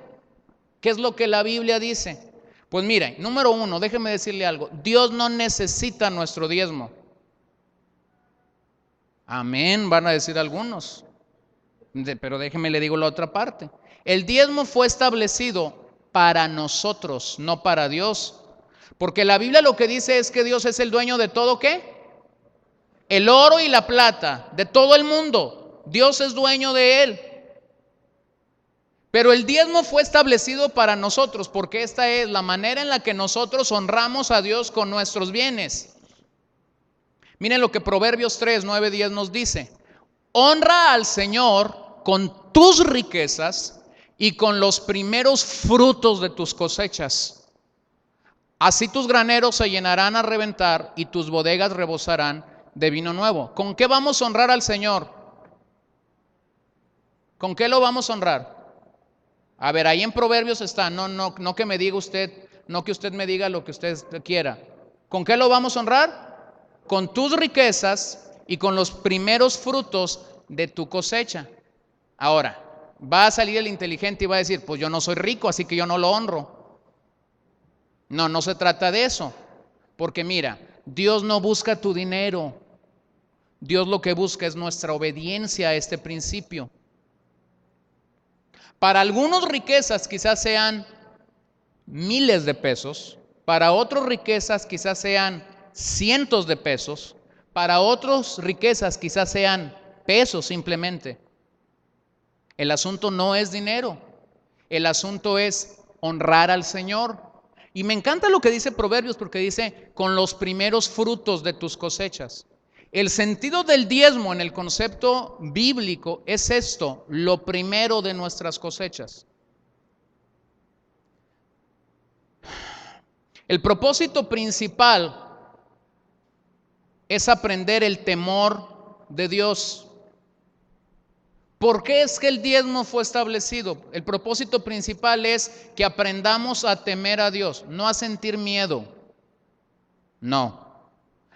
¿Qué es lo que la Biblia dice? Pues mira, número uno, déjeme decirle algo. Dios no necesita nuestro diezmo. Amén, van a decir algunos. Pero déjeme le digo la otra parte. El diezmo fue establecido para nosotros, no para Dios. Porque la Biblia lo que dice es que Dios es el dueño de todo, ¿qué? el oro y la plata de todo el mundo. Dios es dueño de él. Pero el diezmo fue establecido para nosotros, porque esta es la manera en la que nosotros honramos a Dios con nuestros bienes. Miren lo que Proverbios 3, 9, 10 nos dice. Honra al Señor con tus riquezas y con los primeros frutos de tus cosechas. Así tus graneros se llenarán a reventar y tus bodegas rebosarán de vino nuevo. ¿Con qué vamos a honrar al Señor? ¿Con qué lo vamos a honrar? A ver, ahí en Proverbios está, no que me diga usted, no que usted me diga lo que usted quiera. ¿Con qué lo vamos a honrar? Con tus riquezas y con los primeros frutos de tu cosecha. Ahora, va a salir el inteligente y va a decir, pues yo no soy rico, así que yo no lo honro. No se trata de eso. Porque mira, Dios no busca tu dinero. Dios lo que busca es nuestra obediencia a este principio. Para algunos riquezas quizás sean miles de pesos, para otros riquezas quizás sean cientos de pesos, para otros riquezas quizás sean pesos simplemente. El asunto no es dinero, el asunto es honrar al Señor. Y me encanta lo que dice Proverbios, porque dice, con los primeros frutos de tus cosechas. El sentido del diezmo en el concepto bíblico es esto, lo primero de nuestras cosechas. El propósito principal es aprender el temor de Dios. ¿Por qué es que el diezmo fue establecido? El propósito principal es que aprendamos a temer a Dios, no a sentir miedo, no,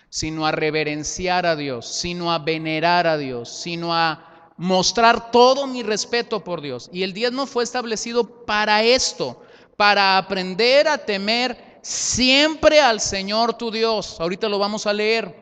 sino a reverenciar a Dios, sino a venerar a Dios, sino a mostrar todo mi respeto por Dios. Y el diezmo fue establecido para esto, para aprender a temer siempre al Señor tu Dios. Ahorita lo vamos a leer.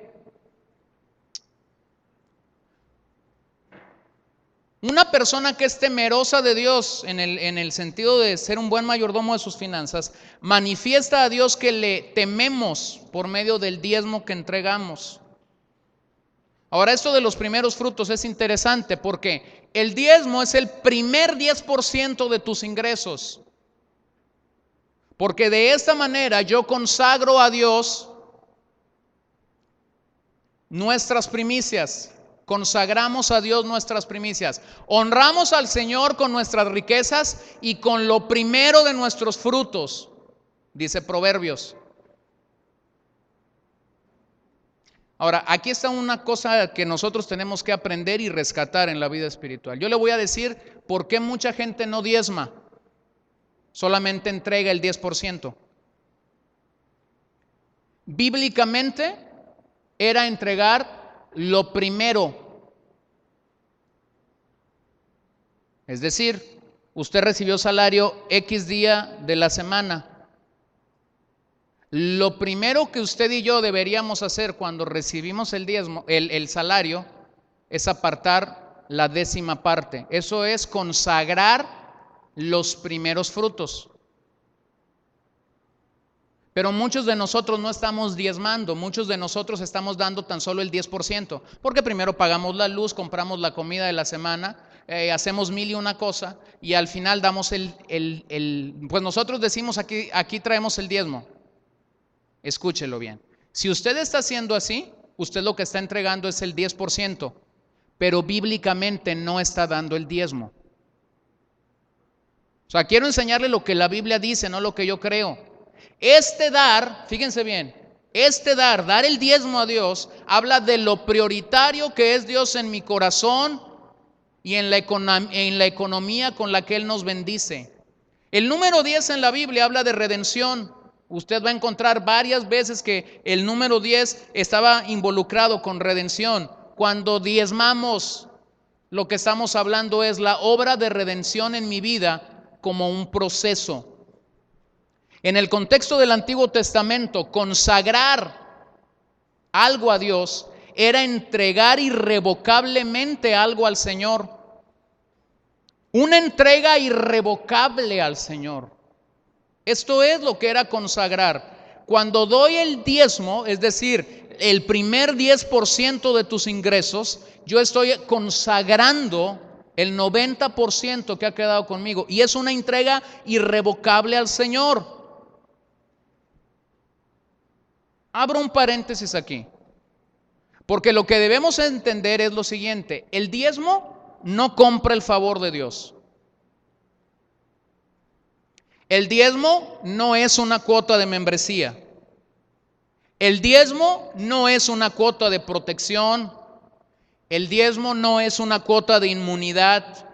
Una persona que es temerosa de Dios en el sentido de ser un buen mayordomo de sus finanzas, manifiesta a Dios que le tememos por medio del diezmo que entregamos. Ahora, esto de los primeros frutos es interesante porque el diezmo es el primer 10% de tus ingresos. Porque de esta manera yo consagro a Dios nuestras primicias. Consagramos a Dios nuestras primicias. Honramos al Señor con nuestras riquezas y con lo primero de nuestros frutos, dice Proverbios. Ahora, aquí está una cosa que nosotros tenemos que aprender y rescatar en la vida espiritual. Yo le voy a decir por qué mucha gente no diezma, solamente entrega el 10%. Bíblicamente era entregar lo primero. Es decir, usted recibió salario X día de la semana. Lo primero que usted y yo deberíamos hacer cuando recibimos el diezmo, el salario, es apartar la 10ª parte. Eso es consagrar los primeros frutos. Pero muchos de nosotros no estamos diezmando, muchos de nosotros estamos dando tan solo el 10%, porque primero pagamos la luz, compramos la comida de la semana, hacemos mil y una cosa, y al final damos pues nosotros decimos aquí traemos el diezmo. Escúchelo bien. Si usted está haciendo así, usted lo que está entregando es el 10%, pero bíblicamente no está dando el diezmo. O sea, quiero enseñarle lo que la Biblia dice, no lo que yo creo. Fíjense bien, dar el diezmo a Dios, habla de lo prioritario que es Dios en mi corazón y en la economía con la que Él nos bendice. El número 10 en la Biblia habla de redención. Usted va a encontrar varias veces que el número 10 estaba involucrado con redención. Cuando diezmamos, lo que estamos hablando es la obra de redención en mi vida como un proceso. En el contexto del Antiguo Testamento, consagrar algo a Dios era entregar irrevocablemente algo al Señor. Una entrega irrevocable al Señor. Esto es lo que era consagrar. Cuando doy el diezmo, es decir, el primer 10% de tus ingresos, yo estoy consagrando el 90% que ha quedado conmigo. Y es una entrega irrevocable al Señor. Abro un paréntesis aquí. Porque lo que debemos entender es lo siguiente: el diezmo no compra el favor de Dios. El diezmo no es una cuota de membresía. El diezmo no es una cuota de protección. El diezmo no es una cuota de inmunidad.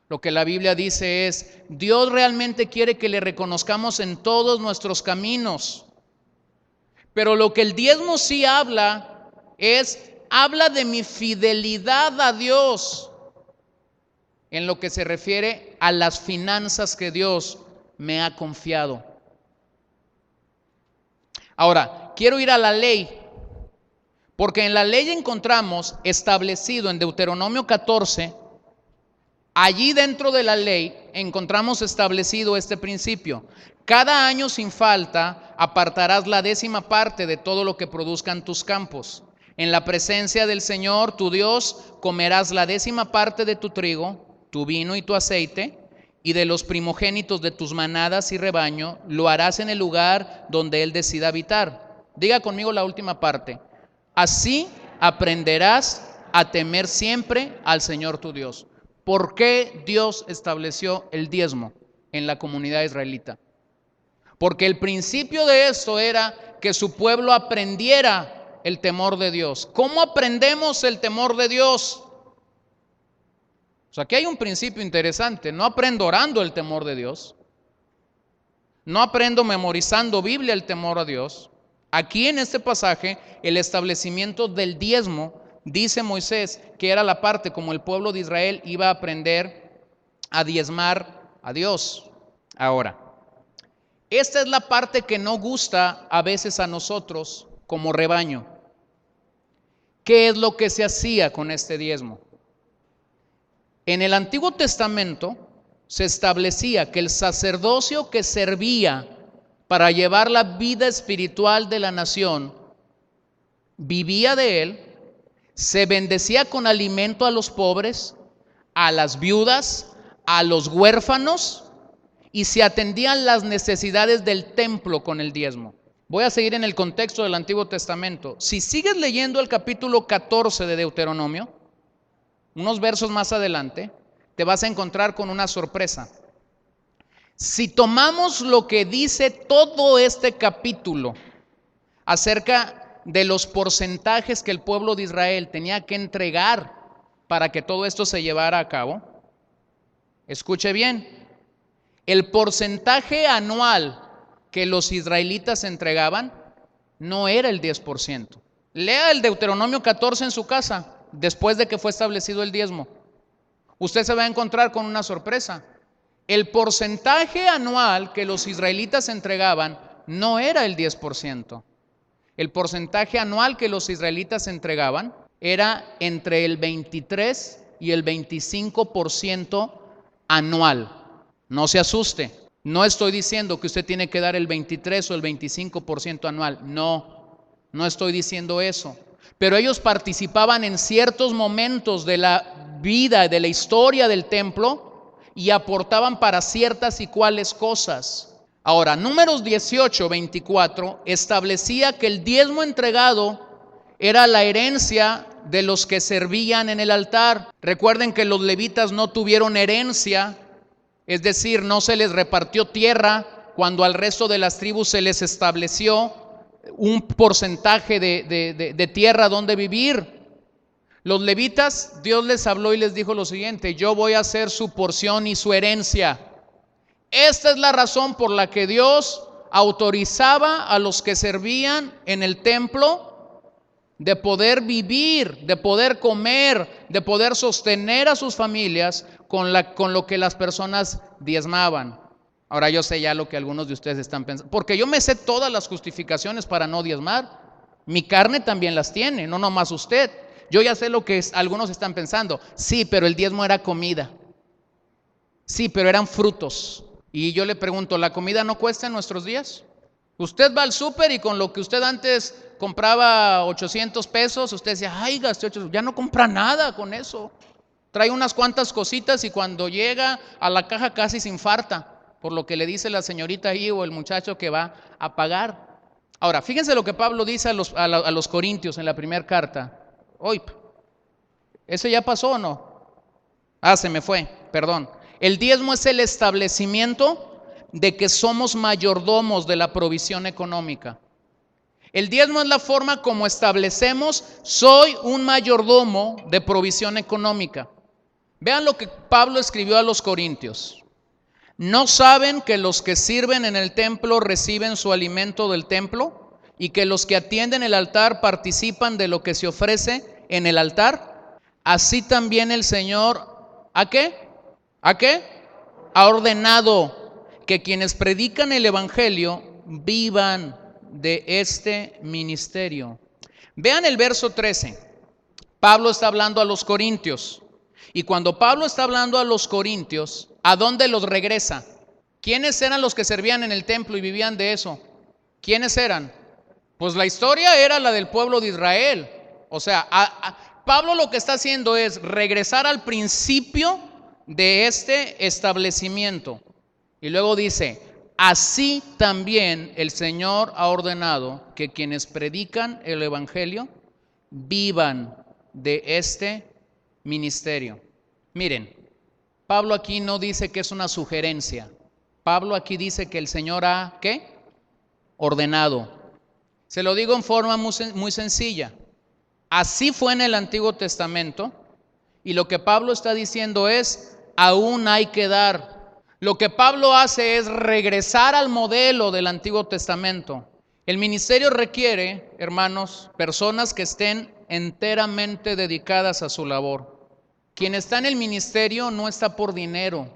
Lo que la Biblia dice es: Dios realmente quiere que le reconozcamos en todos nuestros caminos. Pero lo que el diezmo sí habla de mi fidelidad a Dios en lo que se refiere a las finanzas que Dios me ha confiado. Ahora, quiero ir a la ley, porque en la ley encontramos establecido en Deuteronomio 14, allí dentro de la ley encontramos establecido este principio: cada año sin falta apartarás la 10ª parte de todo lo que produzcan tus campos. En la presencia del Señor tu Dios comerás la 10ª parte de tu trigo, tu vino y tu aceite, y de los primogénitos de tus manadas y rebaño lo harás en el lugar donde Él decida habitar. Diga conmigo la última parte: así aprenderás a temer siempre al Señor tu Dios. ¿Por qué Dios estableció el diezmo en la comunidad israelita? Porque el principio de esto era que su pueblo aprendiera el temor de Dios. ¿Cómo aprendemos el temor de Dios? O sea, aquí hay un principio interesante. No aprendo orando el temor de Dios. No aprendo memorizando Biblia el temor a Dios. Aquí en este pasaje, el establecimiento del diezmo, dice Moisés que era la parte como el pueblo de Israel iba a aprender a diezmar a Dios. Ahora, esta es la parte que no gusta a veces a nosotros como rebaño. ¿Qué es lo que se hacía con este diezmo? En el Antiguo Testamento se establecía que el sacerdocio que servía para llevar la vida espiritual de la nación vivía de él, se bendecía con alimento a los pobres, a las viudas, a los huérfanos, y se atendían las necesidades del templo con el diezmo. Voy a seguir en el contexto del Antiguo Testamento. Si sigues leyendo el capítulo 14 de Deuteronomio, unos versos más adelante, te vas a encontrar con una sorpresa. Si tomamos lo que dice todo este capítulo acerca de los porcentajes que el pueblo de Israel tenía que entregar para que todo esto se llevara a cabo, escuche bien, el porcentaje anual que los israelitas entregaban no era el 10%. Lea el Deuteronomio 14 en su casa, después de que fue establecido el diezmo. Usted se va a encontrar con una sorpresa. El porcentaje anual que los israelitas entregaban no era el 10%. El porcentaje anual que los israelitas entregaban era entre el 23 y el 25% anual. No se asuste, no estoy diciendo que usted tiene que dar el 23 o el 25% anual. No estoy diciendo eso. Pero ellos participaban en ciertos momentos de la vida, de la historia del templo, y aportaban para ciertas y cuales cosas. Ahora, Números 18:24 establecía que el diezmo entregado era la herencia de los que servían en el altar. Recuerden que los levitas no tuvieron herencia, es decir, no se les repartió tierra cuando al resto de las tribus se les estableció un porcentaje de tierra donde vivir. Los levitas, Dios les habló y les dijo lo siguiente: yo voy a ser su porción y su herencia. Esta es la razón por la que Dios autorizaba a los que servían en el templo de poder vivir, de poder comer, de poder sostener a sus familias con lo que las personas diezmaban. Ahora yo sé ya lo que algunos de ustedes están pensando, porque yo me sé todas las justificaciones para no diezmar. Mi carne también las tiene, no nomás usted. Yo ya sé lo que algunos están pensando. Sí, pero el diezmo era comida. Sí, pero eran frutos. Y yo le pregunto, ¿la comida no cuesta en nuestros días? Usted va al súper y con lo que usted antes compraba 800 pesos, usted decía, ay, gasté 800, ya no compra nada con eso. Trae unas cuantas cositas y cuando llega a la caja casi se infarta por lo que le dice la señorita ahí o el muchacho que va a pagar. Ahora, fíjense lo que Pablo dice a los Corintios en la primera carta. Hoy, ¿ese ya pasó o no? Se me fue, perdón. El diezmo es el establecimiento de que somos mayordomos de la provisión económica. El diezmo es la forma como establecemos, soy un mayordomo de provisión económica. Vean lo que Pablo escribió a los Corintios. ¿No saben que los que sirven en el templo reciben su alimento del templo? ¿Y que los que atienden el altar participan de lo que se ofrece en el altar? Así también el Señor, ¿a qué? ¿A qué? Ha ordenado que quienes predican el evangelio vivan de este ministerio. Vean el verso 13. Pablo está hablando a los corintios. Y cuando Pablo está hablando a los corintios, ¿a dónde los regresa? ¿Quiénes eran los que servían en el templo y vivían de eso? ¿Quiénes eran? Pues la historia era la del pueblo de Israel. O sea, Pablo lo que está haciendo es regresar al principio de este establecimiento. Y luego dice, así también el Señor ha ordenado que quienes predican el evangelio vivan de este ministerio. Miren, Pablo aquí no dice que es una sugerencia. Pablo aquí dice que el Señor ha, ¿qué? Ordenado. Se lo digo en forma muy sencilla. Así fue en el Antiguo Testamento y lo que Pablo está diciendo es, aún hay que dar. Lo que Pablo hace es regresar al modelo del Antiguo Testamento. El ministerio requiere, hermanos, personas que estén enteramente dedicadas a su labor. Quien está en el ministerio no está por dinero.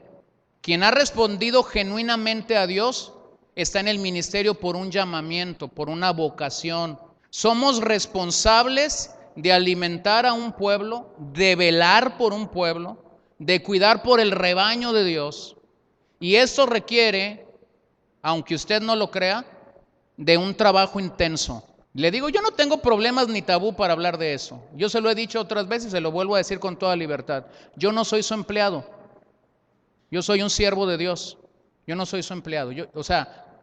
Quien ha respondido genuinamente a Dios está en el ministerio por un llamamiento, por una vocación. Somos responsables de alimentar a un pueblo, de velar por un pueblo, de cuidar por el rebaño de Dios. Y esto requiere, aunque usted no lo crea, de un trabajo intenso. Le digo, yo no tengo problemas ni tabú para hablar de eso. Yo se lo he dicho otras veces, se lo vuelvo a decir con toda libertad. Yo no soy su empleado. Yo soy un siervo de Dios. Yo no soy su empleado.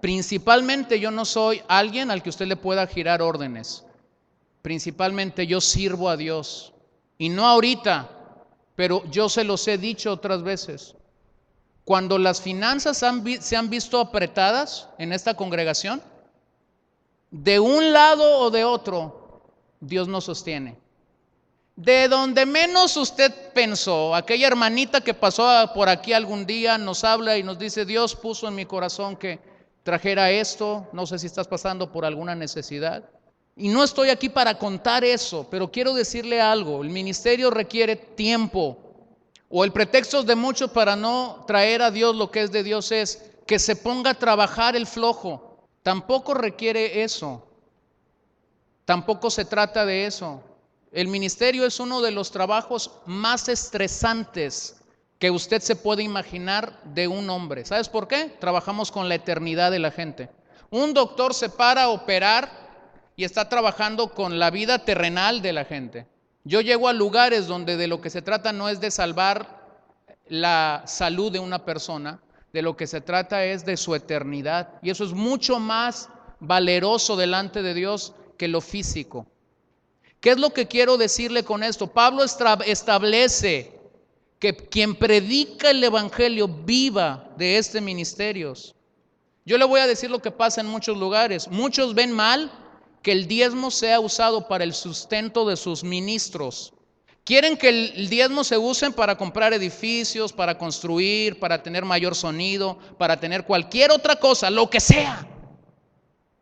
Principalmente yo no soy alguien al que usted le pueda girar órdenes. Principalmente yo sirvo a Dios. Y no ahorita, pero yo se los he dicho otras veces. Cuando las finanzas se han visto apretadas en esta congregación, de un lado o de otro, Dios nos sostiene. De donde menos usted pensó, aquella hermanita que pasó por aquí algún día nos habla y nos dice, Dios puso en mi corazón que trajera esto, no sé si estás pasando por alguna necesidad. Y no estoy aquí para contar eso, pero quiero decirle algo, el ministerio requiere tiempo, o el pretexto de muchos para no traer a Dios lo que es de Dios es que se ponga a trabajar el flojo. Tampoco requiere eso, tampoco se trata de eso. El ministerio es uno de los trabajos más estresantes que usted se puede imaginar de un hombre. ¿Sabes por qué? Trabajamos con la eternidad de la gente. Un doctor se para a operar y está trabajando con la vida terrenal de la gente. Yo llego a lugares donde de lo que se trata no es de salvar la salud de una persona, de lo que se trata es de su eternidad. Y eso es mucho más valeroso delante de Dios que lo físico. ¿Qué es lo que quiero decirle con esto? Pablo establece que quien predica el evangelio viva de este ministerio. Yo le voy a decir lo que pasa en muchos lugares. Muchos ven mal que el diezmo sea usado para el sustento de sus ministros. Quieren que el diezmo se use para comprar edificios, para construir, para tener mayor sonido, para tener cualquier otra cosa, lo que sea.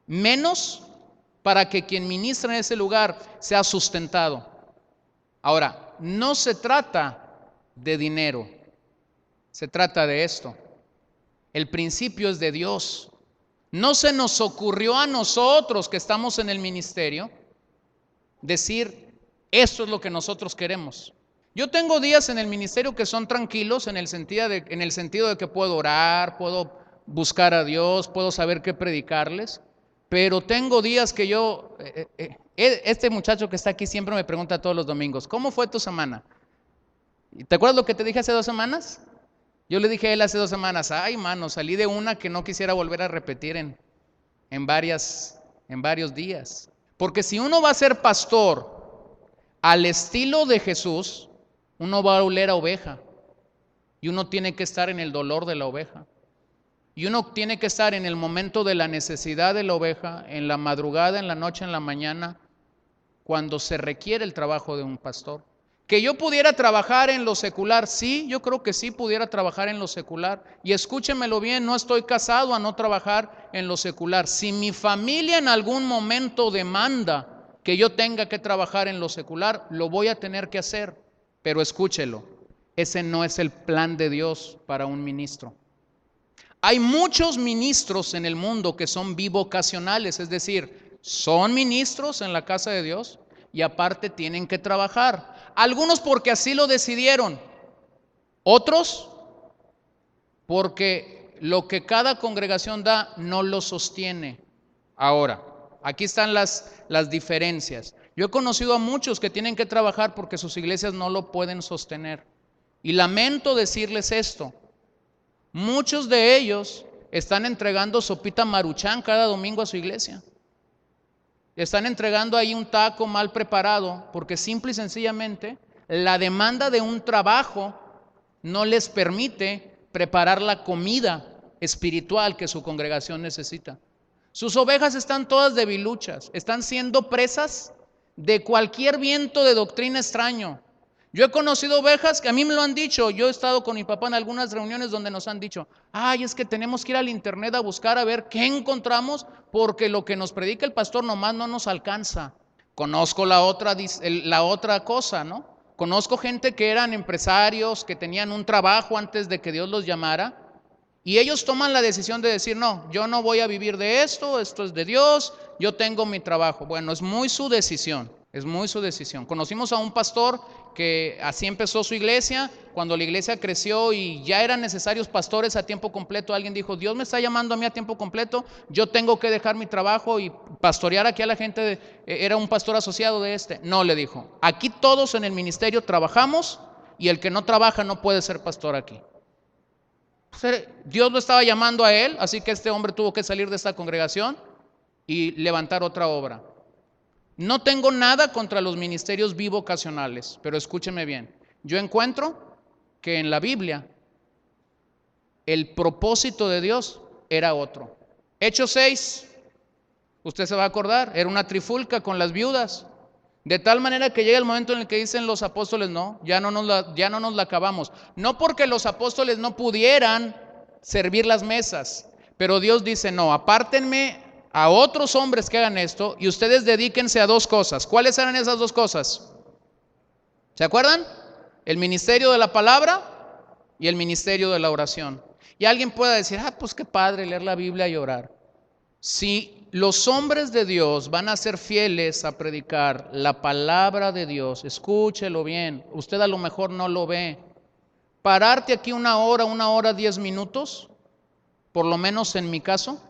Menos para que quien ministra en ese lugar sea sustentado. Ahora, no se trata de dinero, se trata de esto. El principio es de Dios. No se nos ocurrió a nosotros que estamos en el ministerio decir, esto es lo que nosotros queremos. Yo tengo días en el ministerio que son tranquilos en el sentido de que puedo orar, puedo buscar a Dios, puedo saber qué predicarles. Pero tengo días que este muchacho que está aquí siempre me pregunta todos los domingos, ¿cómo fue tu semana? ¿Te acuerdas lo que te dije hace 2 semanas? Yo le dije a él hace 2 semanas, ay mano, salí de una que no quisiera volver a repetir en varios días. Porque si uno va a ser pastor al estilo de Jesús, uno va a oler a oveja. Y uno tiene que estar en el dolor de la oveja. Y uno tiene que estar en el momento de la necesidad de la oveja, en la madrugada, en la noche, en la mañana, cuando se requiere el trabajo de un pastor. Que yo pudiera trabajar en lo secular, sí, yo creo que sí pudiera trabajar en lo secular. Y escúchemelo bien, no estoy casado a no trabajar en lo secular. Si mi familia en algún momento demanda que yo tenga que trabajar en lo secular, lo voy a tener que hacer. Pero escúchelo, ese no es el plan de Dios para un ministro. Hay muchos ministros en el mundo que son bivocacionales, es decir, son ministros en la casa de Dios y aparte tienen que trabajar. Algunos porque así lo decidieron, otros porque lo que cada congregación da no lo sostiene. Ahora, aquí están las diferencias. Yo he conocido a muchos que tienen que trabajar porque sus iglesias no lo pueden sostener. Y lamento decirles esto. Muchos de ellos están entregando sopita Maruchan cada domingo a su iglesia. Están entregando ahí un taco mal preparado porque simple y sencillamente la demanda de un trabajo no les permite preparar la comida espiritual que su congregación necesita. Sus ovejas están todas debiluchas, están siendo presas de cualquier viento de doctrina extraño. Yo he conocido ovejas que a mí me lo han dicho. Yo he estado con mi papá en algunas reuniones donde nos han dicho, ay, es que tenemos que ir al internet a buscar a ver qué encontramos porque lo que nos predica el pastor nomás no nos alcanza. Conozco la otra cosa, ¿no? Conozco gente que eran empresarios, que tenían un trabajo antes de que Dios los llamara y ellos toman la decisión de decir, no, yo no voy a vivir de esto es de Dios, yo tengo mi trabajo. Bueno, es muy su decisión. Es muy su decisión. Conocimos a un pastor que así empezó su iglesia. Cuando la iglesia creció y ya eran necesarios pastores a tiempo completo, alguien dijo, Dios me está llamando a mí a tiempo completo, yo tengo que dejar mi trabajo y pastorear aquí a la gente. Era un pastor asociado de este. No, le dijo, aquí todos en el ministerio trabajamos y el que no trabaja no puede ser pastor aquí. Dios lo estaba llamando a él, así que este hombre tuvo que salir de esta congregación y levantar otra obra. No tengo nada contra los ministerios bivocacionales, pero escúcheme bien. Yo encuentro que en la Biblia el propósito de Dios era otro. Hechos 6, usted se va a acordar, era una trifulca con las viudas. De tal manera que llega el momento en el que dicen los apóstoles, no, ya no nos la acabamos. No porque los apóstoles no pudieran servir las mesas, pero Dios dice, no, apártenme a otros hombres que hagan esto y ustedes dedíquense a 2 cosas. ¿Cuáles eran esas 2 cosas? ¿Se acuerdan? El ministerio de la palabra y el ministerio de la oración. Y alguien pueda decir, pues qué padre leer la Biblia y orar. Si los hombres de Dios van a ser fieles a predicar la palabra de Dios, escúchelo bien, usted a lo mejor no lo ve. Pararte aquí 1 hora, 10 minutos, por lo menos en mi caso,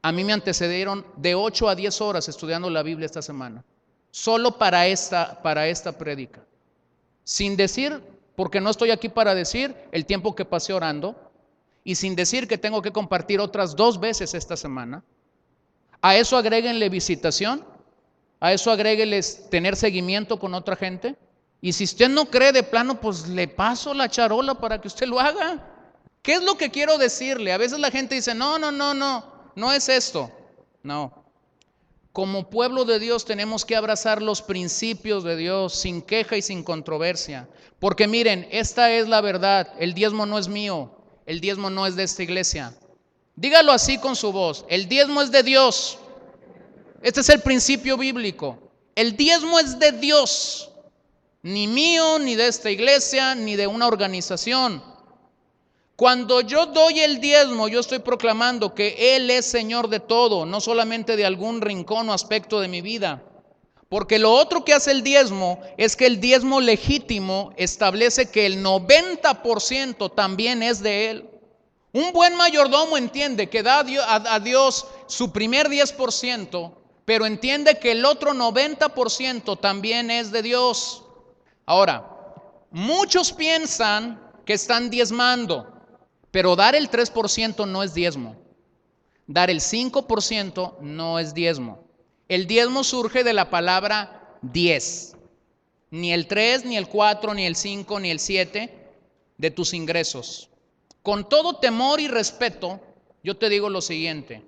a mí me antecedieron de 8 a 10 horas estudiando la Biblia esta semana, solo para esta prédica. Sin decir, porque no estoy aquí para decir el tiempo que pasé orando, y sin decir que tengo que compartir otras 2 veces esta semana. A eso agréguenle visitación, a eso agréguenles tener seguimiento con otra gente. Y si usted no cree de plano, pues le paso la charola para que usted lo haga. ¿Qué es lo que quiero decirle? A veces la gente dice, no es esto. No. Como pueblo de Dios tenemos que abrazar los principios de Dios sin queja y sin controversia. Porque miren, esta es la verdad. El diezmo no es mío. El diezmo no es de esta iglesia. Dígalo así con su voz. El diezmo es de Dios. Este es el principio bíblico. El diezmo es de Dios. Ni mío, ni de esta iglesia, ni de una organización. Cuando yo doy el diezmo, yo estoy proclamando que Él es Señor de todo, no solamente de algún rincón o aspecto de mi vida. Porque lo otro que hace el diezmo es que el diezmo legítimo establece que el 90% también es de Él. Un buen mayordomo entiende que da a Dios su primer 10%, pero entiende que el otro 90% también es de Dios. Ahora, muchos piensan que están diezmando, pero dar el 3% no es diezmo. Dar el 5% no es diezmo. El diezmo surge de la palabra 10. Ni el 3, ni el 4, ni el 5, ni el 7 de tus ingresos. Con todo temor y respeto, yo te digo lo siguiente.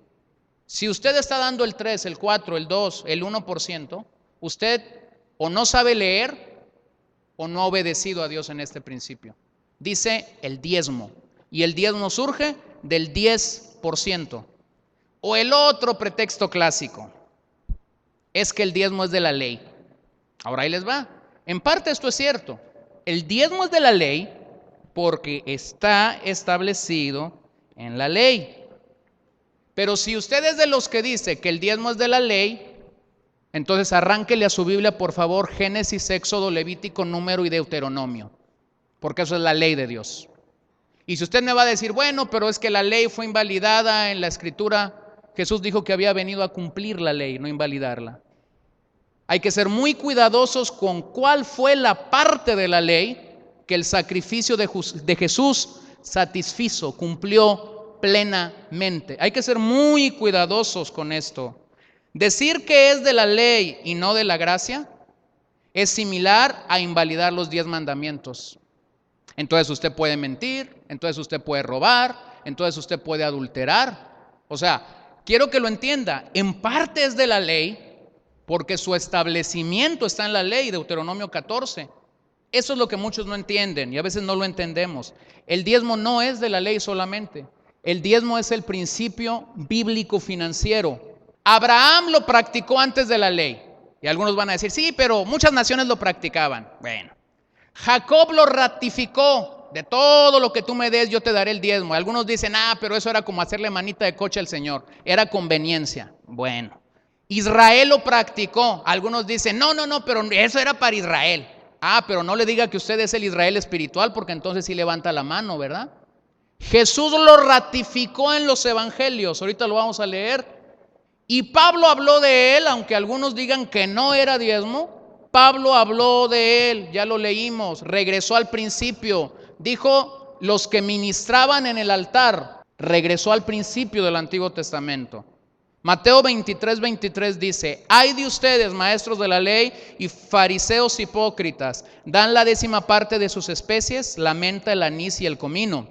Si usted está dando el 3, el 4, el 2, el 1%, usted o no sabe leer o no ha obedecido a Dios en este principio. Dice el diezmo. Y el diezmo surge del 10%. O el otro pretexto clásico es que el diezmo es de la ley. Ahora ahí les va. En parte esto es cierto. El diezmo es de la ley porque está establecido en la ley. Pero si usted es de los que dice que el diezmo es de la ley, entonces arránquele a su Biblia, por favor, Génesis, Éxodo, Levítico, Número y Deuteronomio, porque eso es la ley de Dios. Y si usted me va a decir, bueno, pero es que la ley fue invalidada en la Escritura, Jesús dijo que había venido a cumplir la ley, no invalidarla. Hay que ser muy cuidadosos con cuál fue la parte de la ley que el sacrificio de Jesús satisfizo, cumplió plenamente. Hay que ser muy cuidadosos con esto. Decir que es de la ley y no de la gracia es similar a invalidar los 10 mandamientos. Entonces usted puede mentir, entonces usted puede robar, entonces usted puede adulterar. O sea, quiero que lo entienda, en parte es de la ley porque su establecimiento está en la ley, Deuteronomio 14. Eso es lo que muchos no entienden y a veces no lo entendemos. El diezmo no es de la ley solamente. El diezmo es el principio bíblico financiero. Abraham lo practicó antes de la ley. Y algunos van a decir, sí, pero muchas naciones lo practicaban. Bueno, Jacob lo ratificó. De todo lo que tú me des, yo te daré el diezmo. Algunos dicen, pero eso era como hacerle manita de coche al Señor. Era conveniencia. Bueno, Israel lo practicó. Algunos dicen, no, pero eso era para Israel. Pero no le diga que usted es el Israel espiritual, porque entonces sí levanta la mano, ¿verdad? Jesús lo ratificó en los evangelios. Ahorita lo vamos a leer. Y Pablo habló de él, aunque algunos digan que no era diezmo. Pablo habló de él, ya lo leímos. Regresó al principio. Dijo los que ministraban en el altar. Regresó al principio del Antiguo Testamento. Mateo 23:23 dice, ay de ustedes, maestros de la ley y fariseos hipócritas, dan la 10% de sus especies, la menta, el anís y el comino,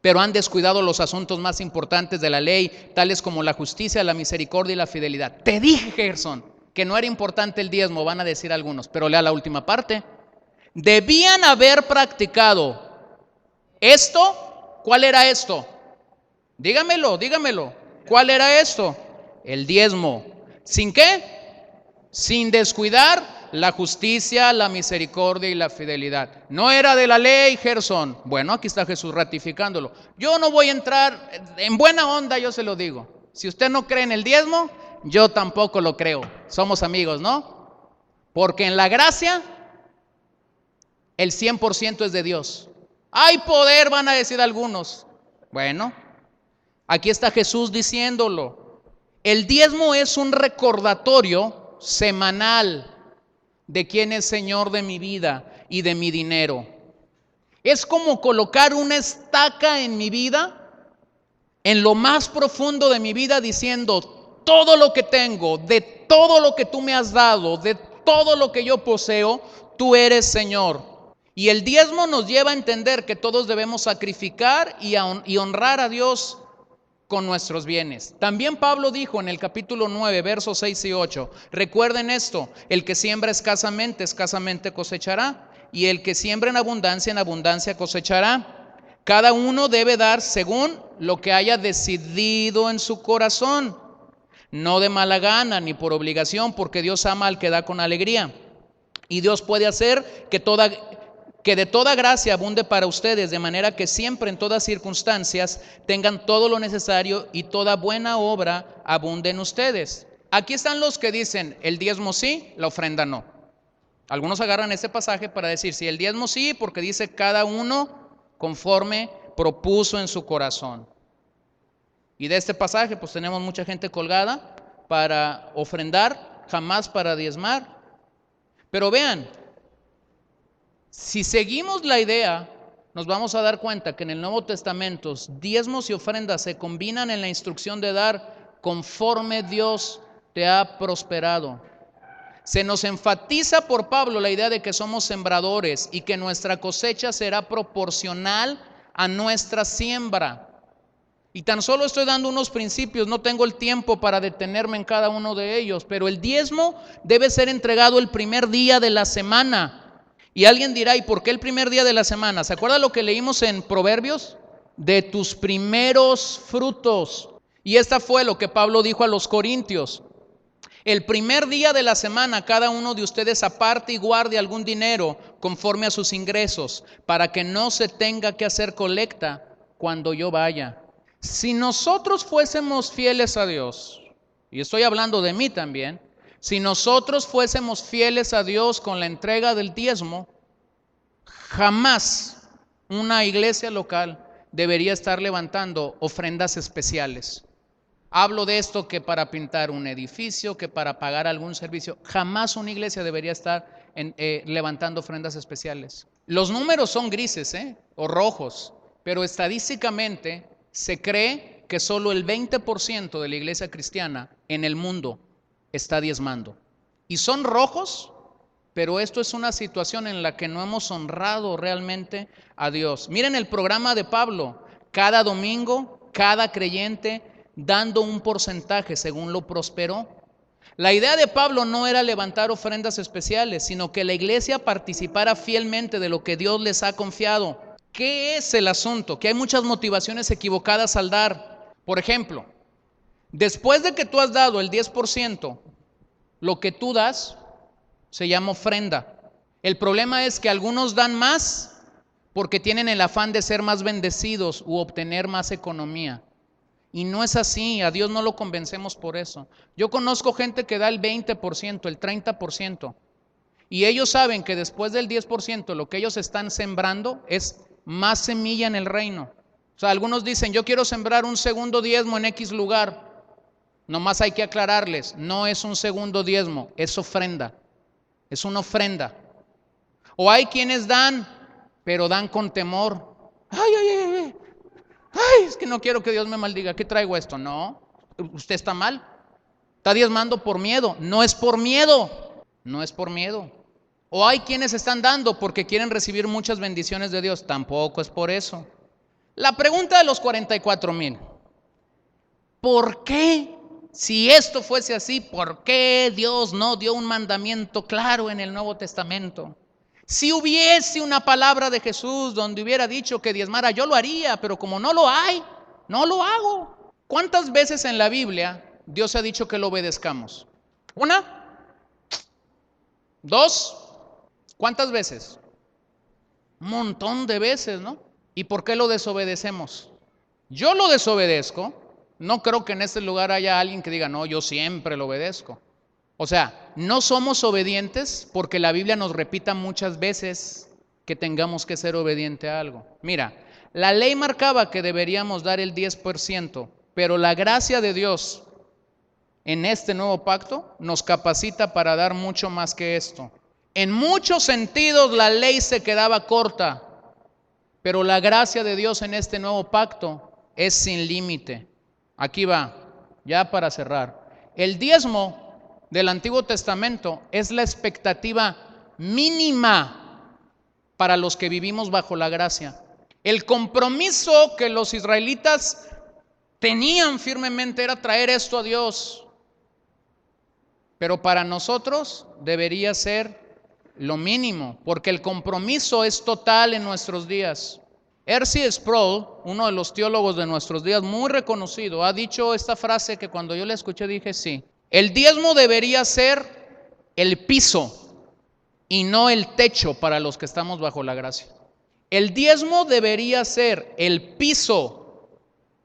pero han descuidado los asuntos más importantes de la ley, tales como la justicia, la misericordia y la fidelidad. Te dije, Gerson, que no era importante el diezmo, van a decir algunos, pero lea la última parte. Debían haber practicado esto. ¿Cuál era esto? Dígamelo. ¿Cuál era esto? El diezmo. ¿Sin qué? Sin descuidar la justicia, la misericordia y la fidelidad. No era de la ley, Gerson. Bueno, aquí está Jesús ratificándolo. Yo no voy a entrar en buena onda, yo se lo digo. Si usted no cree en el diezmo, yo tampoco lo creo. Somos amigos, ¿no? Porque en la gracia, el 100% es de Dios. Hay poder, van a decir algunos. Bueno, aquí está Jesús diciéndolo. El diezmo es un recordatorio semanal de quién es Señor de mi vida y de mi dinero. Es como colocar una estaca en mi vida, en lo más profundo de mi vida, diciendo, todo lo que tengo, de todo lo que tú me has dado, de todo lo que yo poseo, tú eres Señor. Y el diezmo nos lleva a entender que todos debemos sacrificar y honrar a Dios con nuestros bienes. También Pablo dijo en el capítulo 9, versos 6 y 8, recuerden esto, el que siembra escasamente cosechará, y el que siembra en abundancia cosechará. Cada uno debe dar según lo que haya decidido en su corazón, no de mala gana ni por obligación, porque Dios ama al que da con alegría. Y Dios puede hacer que de toda gracia abunde para ustedes, de manera que siempre en todas circunstancias tengan todo lo necesario y toda buena obra abunde en ustedes. Aquí están los que dicen el diezmo sí, la ofrenda no. Algunos agarran este pasaje para decir sí, el diezmo sí, porque dice cada uno conforme propuso en su corazón. Y de este pasaje pues tenemos mucha gente colgada para ofrendar, jamás para diezmar. Pero vean, si seguimos la idea, nos vamos a dar cuenta que en el Nuevo Testamento diezmos y ofrendas se combinan en la instrucción de dar conforme Dios te ha prosperado. Se nos enfatiza por Pablo la idea de que somos sembradores y que nuestra cosecha será proporcional a nuestra siembra. Y tan solo estoy dando unos principios, no tengo el tiempo para detenerme en cada uno de ellos, pero el diezmo debe ser entregado el primer día de la semana. Y alguien dirá, ¿y por qué el primer día de la semana? ¿Se acuerda lo que leímos en Proverbios? De tus primeros frutos. Y esta fue lo que Pablo dijo a los corintios. El primer día de la semana cada uno de ustedes aparte y guarde algún dinero conforme a sus ingresos, para que no se tenga que hacer colecta cuando yo vaya. Si nosotros fuésemos fieles a Dios, y estoy hablando de mí también, si nosotros fuésemos fieles a Dios con la entrega del diezmo, jamás una iglesia local debería estar levantando ofrendas especiales. Hablo de esto que para pintar un edificio, que para pagar algún servicio. Jamás una iglesia debería estar levantando ofrendas especiales. Los números son grises o rojos, pero estadísticamente se cree que solo el 20% de la iglesia cristiana en el mundo está diezmando. Y son rojos, pero esto es una situación en la que no hemos honrado realmente a Dios. Miren el programa de Pablo. Cada domingo, cada creyente dando un porcentaje según lo prosperó. La idea de Pablo no era levantar ofrendas especiales, sino que la iglesia participara fielmente de lo que Dios les ha confiado. ¿Qué es el asunto? Que hay muchas motivaciones equivocadas al dar. Por ejemplo, después de que tú has dado el 10%, lo que tú das se llama ofrenda. El problema es que algunos dan más porque tienen el afán de ser más bendecidos u obtener más economía. Y no es así, a Dios no lo convencemos por eso. Yo conozco gente que da el 20%, el 30%, y ellos saben que después del 10% lo que ellos están sembrando es más semilla en el reino. O sea, algunos dicen, yo quiero sembrar un segundo diezmo en X lugar. Nomás hay que aclararles, no es un segundo diezmo, es ofrenda. Es una ofrenda. O hay quienes dan, pero dan con temor. Ay, es que no quiero que Dios me maldiga. ¿Qué traigo esto? No, usted está mal. Está diezmando por miedo. No es por miedo. No es por miedo. O hay quienes están dando porque quieren recibir muchas bendiciones de Dios. Tampoco es por eso. La pregunta de los 44,000. ¿Por qué? Si esto fuese así, ¿por qué Dios no dio un mandamiento claro en el Nuevo Testamento? Si hubiese una palabra de Jesús donde hubiera dicho que diezmara, yo lo haría, pero como no lo hay, no lo hago. ¿Cuántas veces en la Biblia Dios ha dicho que lo obedezcamos? ¿Una? ¿Dos? ¿Cuántas veces? Un montón de veces, ¿no? ¿Y por qué lo desobedecemos? Yo lo desobedezco. No creo que en este lugar haya alguien que diga, no, yo siempre lo obedezco. O sea, no somos obedientes porque la Biblia nos repita muchas veces que tengamos que ser obediente a algo. Mira, la ley marcaba que deberíamos dar el 10%, pero la gracia de Dios en este nuevo pacto nos capacita para dar mucho más que esto. En muchos sentidos la ley se quedaba corta, pero la gracia de Dios en este nuevo pacto es sin límite. Aquí va, ya para cerrar. El diezmo del Antiguo Testamento es la expectativa mínima para los que vivimos bajo la gracia. El compromiso que los israelitas tenían firmemente era traer esto a Dios. Pero para nosotros debería ser lo mínimo, porque el compromiso es total en nuestros días. R.C. Sproul, uno de los teólogos de nuestros días, muy reconocido, ha dicho esta frase que cuando yo la escuché dije sí. El diezmo debería ser el piso y no el techo para los que estamos bajo la gracia. El diezmo debería ser el piso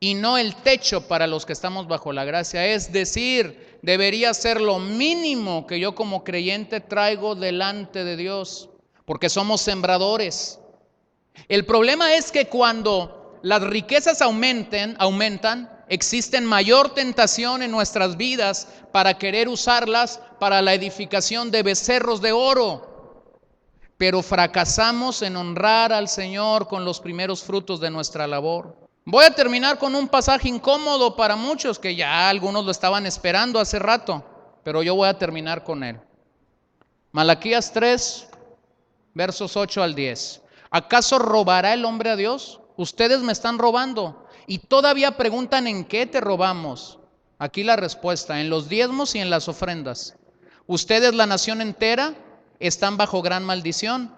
y no el techo para los que estamos bajo la gracia. Es decir, debería ser lo mínimo que yo como creyente traigo delante de Dios, porque somos sembradores. El problema es que cuando las riquezas aumentan, existe mayor tentación en nuestras vidas para querer usarlas para la edificación de becerros de oro. Pero fracasamos en honrar al Señor con los primeros frutos de nuestra labor. Voy a terminar con un pasaje incómodo para muchos, que ya algunos lo estaban esperando hace rato, pero yo voy a terminar con él. Malaquías 3, versos 8 al 10. ¿Acaso robará el hombre a Dios? Ustedes me están robando y todavía preguntan en qué te robamos. Aquí la respuesta: en los diezmos y en las ofrendas. Ustedes, la nación entera, están bajo gran maldición,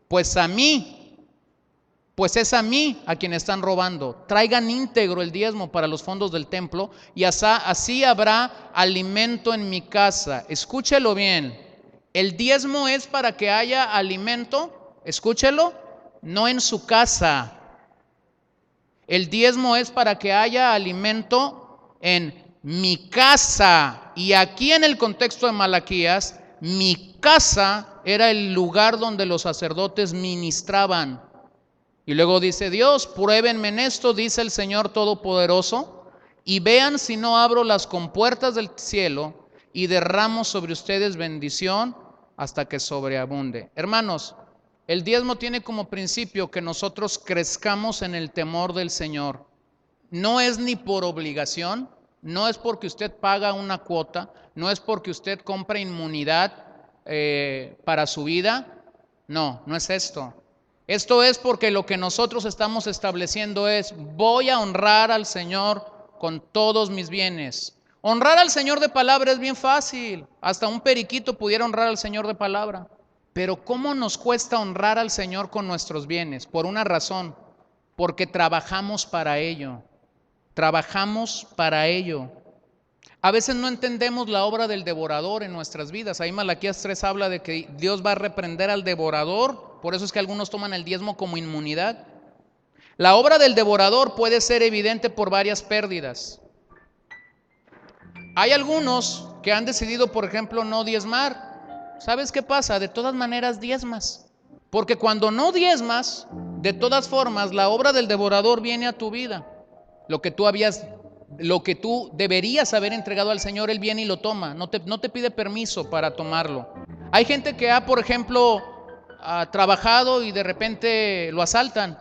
pues es a mí a quien están robando. Traigan íntegro el diezmo para los fondos del templo y así habrá alimento en mi casa. Escúchelo bien. El diezmo es para que haya alimento, escúchelo, no en su casa. El diezmo es para que haya alimento en mi casa. Y aquí en el contexto de Malaquías, mi casa era el lugar donde los sacerdotes ministraban. Y luego dice Dios: pruébenme en esto, dice el Señor Todopoderoso, y vean si no abro las compuertas del cielo y derramo sobre ustedes bendición hasta que sobreabunde. Hermanos, el diezmo tiene como principio que nosotros crezcamos en el temor del Señor. No es ni por obligación, no es porque usted paga una cuota, no es porque usted compra inmunidad para su vida. No es esto. Esto es porque lo que nosotros estamos estableciendo es: voy a honrar al Señor con todos mis bienes. Honrar al Señor de palabra es bien fácil. Hasta un periquito pudiera honrar al Señor de palabra. Pero ¿cómo nos cuesta honrar al Señor con nuestros bienes? Por una razón: porque trabajamos para ello. Trabajamos para ello. A veces no entendemos la obra del devorador en nuestras vidas. Ahí Malaquías 3 habla de que Dios va a reprender al devorador. Por eso es que algunos toman el diezmo como inmunidad. La obra del devorador puede ser evidente por varias pérdidas. Hay algunos que han decidido, por ejemplo, no diezmar. ¿Sabes qué pasa? De todas maneras diezmas. Porque cuando no diezmas, de todas formas, la obra del devorador viene a tu vida. Lo que tú deberías haber entregado al Señor, Él viene y lo toma. No te pide permiso para tomarlo. Hay gente que ha, por ejemplo, trabajado y de repente lo asaltan.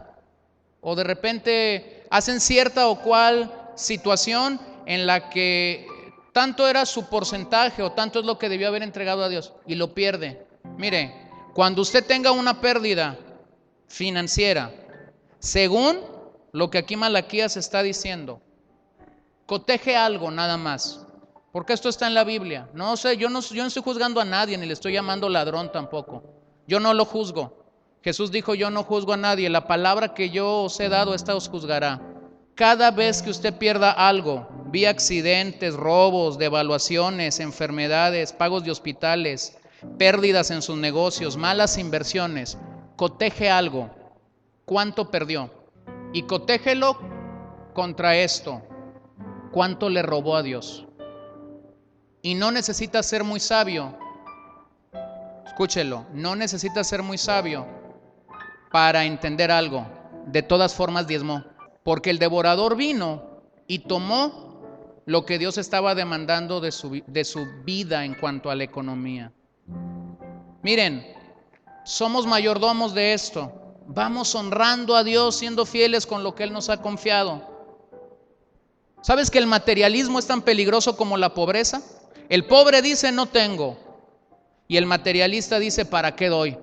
O de repente hacen cierta o cual situación en la que tanto era su porcentaje o tanto es lo que debió haber entregado a Dios y lo pierde. Mire, cuando usted tenga una pérdida financiera, según lo que aquí Malaquías está diciendo, coteje algo nada más, porque esto está en la Biblia. No sé, yo no estoy juzgando a nadie, ni le estoy llamando ladrón tampoco. Yo no lo juzgo. Jesús dijo: yo no juzgo a nadie, la palabra que yo os he dado, esta os juzgará. Cada vez que usted pierda algo, vía accidentes, robos, devaluaciones, enfermedades, pagos de hospitales, pérdidas en sus negocios, malas inversiones, coteje algo. ¿Cuánto perdió? Y cotéjelo contra esto: ¿cuánto le robó a Dios? Y no necesita ser muy sabio. Escúchelo, no necesita ser muy sabio para entender algo. De todas formas diezmó, porque el devorador vino y tomó lo que Dios estaba demandando de su vida en cuanto a la economía. Miren, somos mayordomos de esto. Vamos honrando a Dios, siendo fieles con lo que Él nos ha confiado. ¿Sabes que el materialismo es tan peligroso como la pobreza? El pobre dice: no tengo. Y el materialista dice: ¿para qué doy?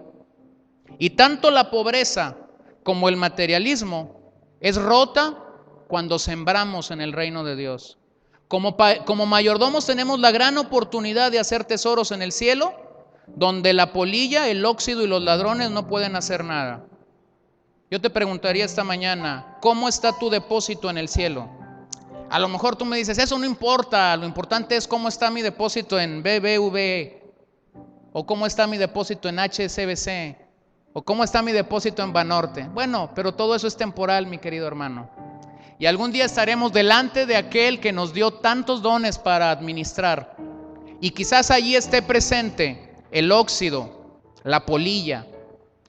Y tanto la pobreza como el materialismo es rota cuando sembramos en el reino de Dios. Como mayordomos tenemos la gran oportunidad de hacer tesoros en el cielo, donde la polilla, el óxido y los ladrones no pueden hacer nada. Yo te preguntaría esta mañana: ¿cómo está tu depósito en el cielo? A lo mejor tú me dices: eso no importa, lo importante es cómo está mi depósito en BBVA, o cómo está mi depósito en HSBC, o cómo está mi depósito en Banorte. Bueno, pero todo eso es temporal, mi querido hermano. Y algún día estaremos delante de aquel que nos dio tantos dones para administrar. Y quizás allí esté presente el óxido, la polilla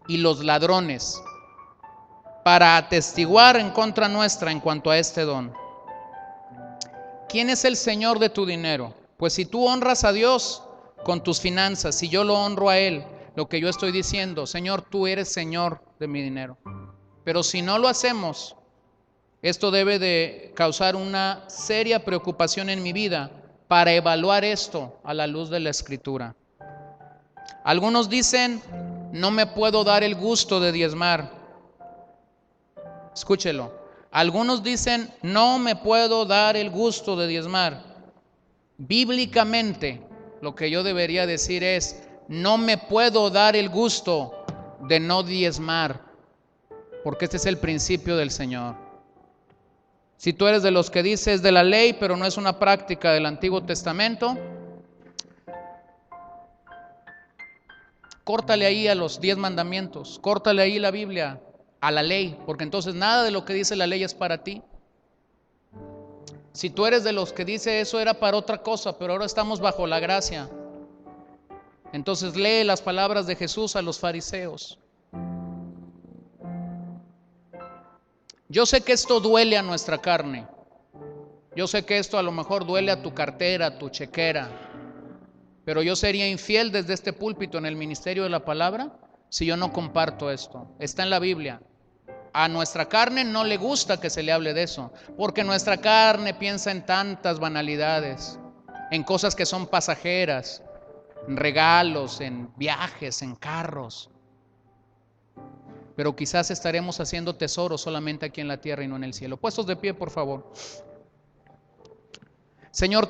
y los ladrones, para atestiguar en contra nuestra en cuanto a este don. ¿Quién es el Señor de tu dinero? Pues si tú honras a Dios con tus finanzas, si yo lo honro a Él, lo que yo estoy diciendo, Señor, tú eres Señor de mi dinero. Pero si no lo hacemos, esto debe de causar una seria preocupación en mi vida para evaluar esto a la luz de la Escritura. Algunos dicen, no me puedo dar el gusto de diezmar. Escúchelo. Algunos dicen, no me puedo dar el gusto de diezmar. Bíblicamente, lo que yo debería decir es, no me puedo dar el gusto de no diezmar, porque este es el principio del Señor. Si tú eres de los que dices de la ley, pero no es una práctica del Antiguo Testamento, córtale ahí a los 10 mandamientos, córtale ahí la Biblia a la ley, porque entonces nada de lo que dice la ley es para ti. Si tú eres de los que dice eso era para otra cosa, pero ahora estamos bajo la gracia, entonces lee las palabras de Jesús a los fariseos. Yo sé que esto duele a nuestra carne. Yo sé que esto a lo mejor duele a tu cartera, a tu chequera. Pero yo sería infiel desde este púlpito en el ministerio de la palabra si yo no comparto esto. Está en la Biblia. A nuestra carne no le gusta que se le hable de eso, porque nuestra carne piensa en tantas banalidades, en cosas que son pasajeras, en regalos, en viajes, en carros. Pero quizás estaremos haciendo tesoros solamente aquí en la tierra y no en el cielo. Puestos de pie, por favor. Señor,